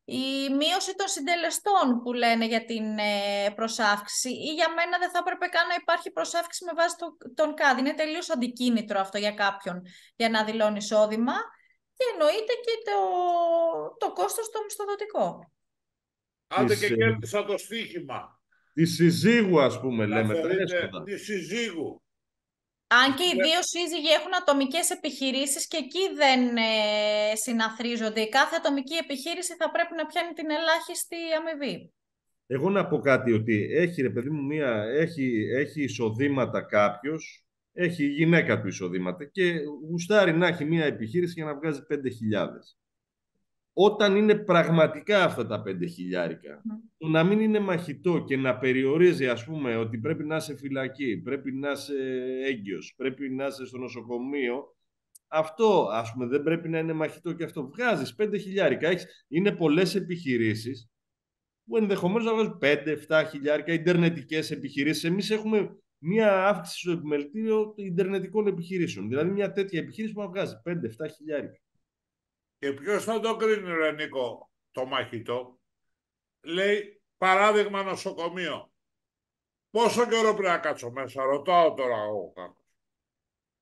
Η μείωση των συντελεστών που λένε για την προσάυξη, ή για μένα δεν θα έπρεπε καν να υπάρχει προσάυξη με βάση τον ΚΑΔ. Είναι τελείως αντικίνητρο αυτό για κάποιον για να δηλώνει εισόδημα και εννοείται και το κόστος το μισθοδοτικό. Άντε και κέρδισα το στοίχημα. Τη συζύγου, ας πούμε, λέμε. Τη συζύγου. Αν και οι δύο σύζυγοι έχουν ατομικές επιχειρήσεις και εκεί δεν συναθρίζονται. Η κάθε ατομική επιχείρηση θα πρέπει να πιάνει την ελάχιστη αμοιβή. Εγώ να πω κάτι, ότι έχει, ρε παιδί μου, έχει εισοδήματα κάποιος, έχει η γυναίκα του εισοδήματα και γουστάρει να έχει μια επιχείρηση για να βγάζει 5.000. Όταν είναι πραγματικά αυτά τα 5.000, το να μην είναι μαχητό και να περιορίζει, ας πούμε, ότι πρέπει να είσαι φυλακή, πρέπει να είσαι έγκυος, πρέπει να είσαι στο νοσοκομείο, αυτό, ας πούμε, δεν πρέπει να είναι μαχητό και αυτό. Βγάζεις 5.000. Είναι πολλές επιχειρήσεις που ενδεχομένως να βγάζουν 5-7 ιντερνετικές επιχειρήσεις. Εμείς έχουμε μία αύξηση στο επιμελητήριο ιντερνετικών επιχειρήσεων. Δηλαδή μια τέτοια επιχείρηση που να βγάζει 5-7 Και ποιος θα το κρίνει, ρε Νίκο, το μαχητό? Λέει, παράδειγμα, νοσοκομείο. Πόσο καιρό πρέπει να κάτσω μέσα, ρωτάω τώρα εγώ κάπως.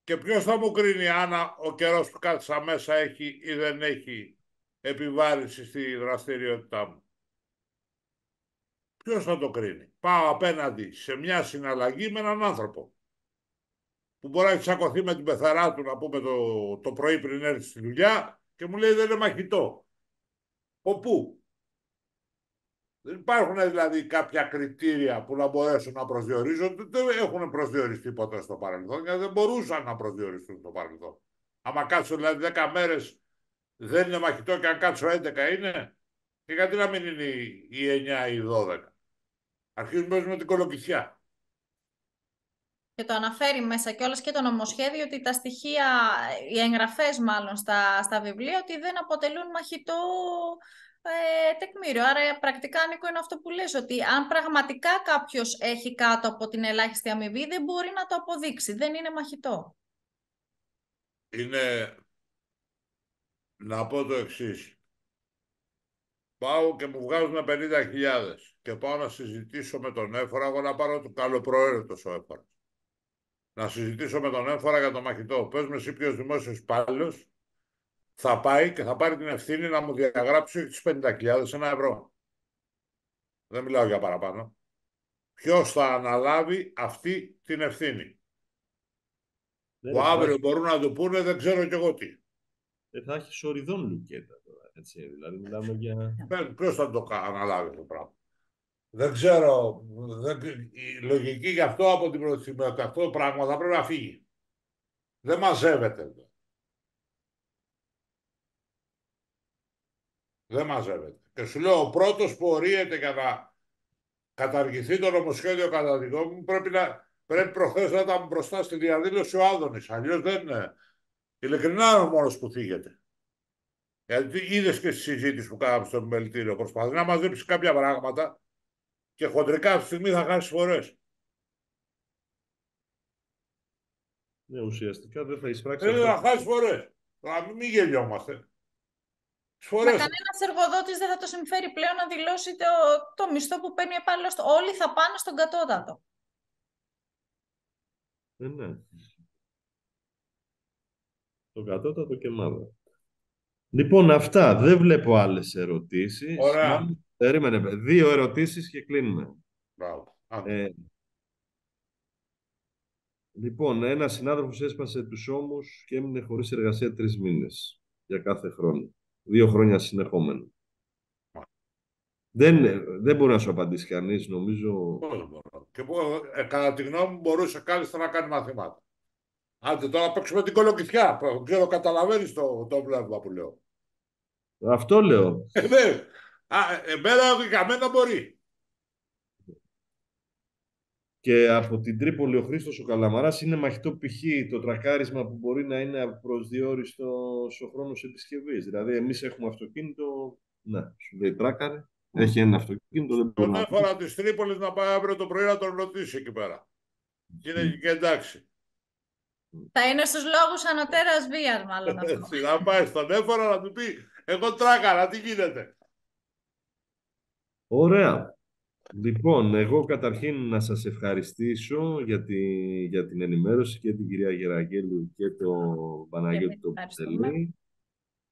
Και ποιος θα μου κρίνει αν ο καιρός που κάτσα μέσα έχει ή δεν έχει επιβάρυνση στη δραστηριότητά μου? Ποιος θα το κρίνει? Πάω απέναντι σε μια συναλλαγή με έναν άνθρωπο που μπορεί να τσακωθεί με την πεθαρά του, να πούμε, το πρωί πριν έρθει στη δουλειά και μου λέει δεν είναι μαχητό. Οπού? Δεν υπάρχουν δηλαδή κάποια κριτήρια που να μπορέσουν να προσδιορίζονται. Δεν έχουν προσδιοριστεί ποτέ στο παρελθόν και δεν μπορούσαν να προσδιοριστούν στο παρελθόν. Άμα κάτσω δηλαδή 10 μέρες δεν είναι μαχητό και αν κάτσω 11 είναι. Και γιατί να μην είναι οι 9 ή οι 12? Αρχίζουμε με την κολοκυθιά. Και το αναφέρει μέσα κιόλας και το νομοσχέδιο ότι τα στοιχεία, οι εγγραφές μάλλον στα βιβλία, ότι δεν αποτελούν μαχητό τεκμήριο. Άρα πρακτικά, Νίκο, είναι αυτό που λες, ότι αν πραγματικά κάποιος έχει κάτω από την ελάχιστη αμοιβή, δεν μπορεί να το αποδείξει. Δεν είναι μαχητό. Είναι, να πω το εξής. Πάω και μου βγάζουν 50.000 και πάω να συζητήσω με τον Έφορα, εγώ να πάρω το καλοπροαίρετος ο Έφορας. Να συζητήσω με τον Έμφορα για το μαχητό. Πες με εσύ ποιος δημόσιος υπάλληλος θα πάει και θα πάρει την ευθύνη να μου διαγράψει τις 50.000 €. Δεν μιλάω για παραπάνω. Ποιος θα αναλάβει αυτή την ευθύνη? Που αύριο μπορούν να του πούνε δεν ξέρω κι εγώ τι. Δεν θα έχει σοριδών λουκέτα τώρα, έτσι, δηλαδή μιλάμε για... Ποιος θα το αναλάβει το πράγμα? Δεν ξέρω. Η λογική γι' αυτό από την προθυμία, αυτό το πράγμα θα πρέπει να φύγει. Δεν μαζεύεται εδώ. Δεν μαζεύεται. Και σου λέω, ο πρώτος που ορίεται για να καταργηθεί το νομοσχέδιο κατά τη γνώμη μου πρέπει προχθές να ήταν μπροστά στη διαδήλωση ο Άδωνης. Αλλιώς δεν είναι. Ειλικρινά είναι ο μόνος που θίγεται. Γιατί είδες και στη συζήτηση που κάναμε στο επιμελητήριο, προσπαθεί να μαζέψει κάποια πράγματα και χοντρικά αυτή τη στιγμή θα χάσει φορές. Ναι, ουσιαστικά δεν θα εισπράξει Δεν θα αυτό. χάσει φορές. Μην γελιόμαστε. Μα Φορές. κανένας εργοδότης δεν θα το συμφέρει πλέον να δηλώσει το μισθό που παίρνει ο υπάλληλος. Όλοι θα πάνε στον κατώτατο. Ναι. Το κατώτατο και μάλλον. Λοιπόν, αυτά. Δεν βλέπω άλλες ερωτήσεις. Ωραία. Περίμενε. 2 ερωτήσεις και κλείνουμε. Μπράβο. Λοιπόν, ένας συνάδελφος έσπασε τους ώμους και έμεινε χωρίς εργασία 3 μήνες για κάθε χρόνο. 2 χρόνια συνεχόμενα. Δεν μπορεί να σου απαντήσει κανείς, νομίζω. Πώς μπορώ. Και κατά τη γνώμη μου μπορούσε κάλλιστα να κάνει μαθήματα. Άντε τώρα παίξουμε την κολοκυθιά. Ξέρω, καταλαβαίνεις το βλέμμα που λέω. Αυτό λέω. Ναι. Εμένα για μένα μπορεί. Και από την Τρίπολη ο Χρήστος ο Καλαμαράς είναι μαχητό π.χ. το τρακάρισμα που μπορεί να είναι προσδιορίστο ο χρόνος επισκευής. Δηλαδή, εμείς έχουμε αυτοκίνητο, ναι, σου λέει τράκαρε, έχει ένα αυτοκίνητο, δεν μπορεί Τον να έφερα της Τρίπολης να πάει αύριο το πρωί να τον ρωτήσει εκεί πέρα. Και είναι και εντάξει. Θα είναι στους λόγους ανωτέρας βίας, μάλλον αυτό. Να πάει στον έφορα να του πει, εγώ τράκαρα, τι γίνεται. Ωραία. Λοιπόν, εγώ καταρχήν να σας ευχαριστήσω για την ενημέρωση και την κυρία Γεραγγέλου και τον Παναγιώτη τον Πτελή.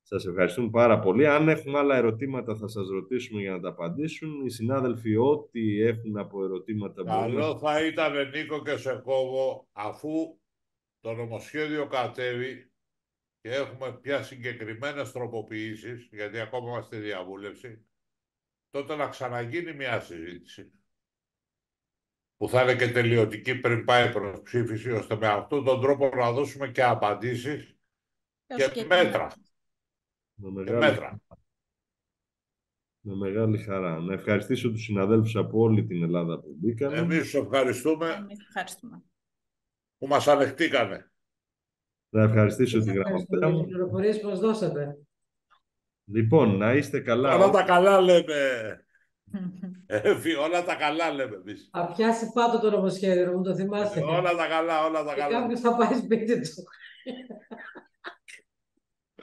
Σας ευχαριστούμε πάρα πολύ. Αν έχουν άλλα ερωτήματα θα σας ρωτήσουμε για να τα απαντήσουν. Οι συνάδελφοι ό,τι έχουν από ερωτήματα μπορούν. Καλό θα ήταν, Νίκο, και σε κόβω, αφού το νομοσχέδιο κατέβει και έχουμε πια συγκεκριμένες τροποποιήσεις, γιατί ακόμα είμαστε διαβούλευση, τότε να ξαναγίνει μια συζήτηση που θα είναι και τελειωτική πριν πάει προς ψήφιση, ώστε με αυτόν τον τρόπο να δώσουμε και απαντήσεις και μέτρα. Με μεγάλη χαρά. Να ευχαριστήσω τους συναδέλφους από όλη την Ελλάδα που μπήκαν. Εμείς ευχαριστούμε που μας ανεχτήκανε. Να ευχαριστήσω τη γραμματέα μου. Για τις πληροφορίες που μας δώσατε. Λοιπόν, να είστε καλά. Όλα τα καλά λέμε. Όλα τα καλά λέμε εμείς. Θα πιάσει πάντο το νομοσχέδιο, μου το θυμάστε. Όλα τα καλά, όλα τα καλά. Και κάποιος θα πάει σπίτι του.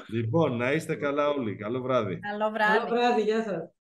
Λοιπόν, να είστε καλά όλοι. Καλό βράδυ. Καλό βράδυ. Καλό βράδυ, γεια σας.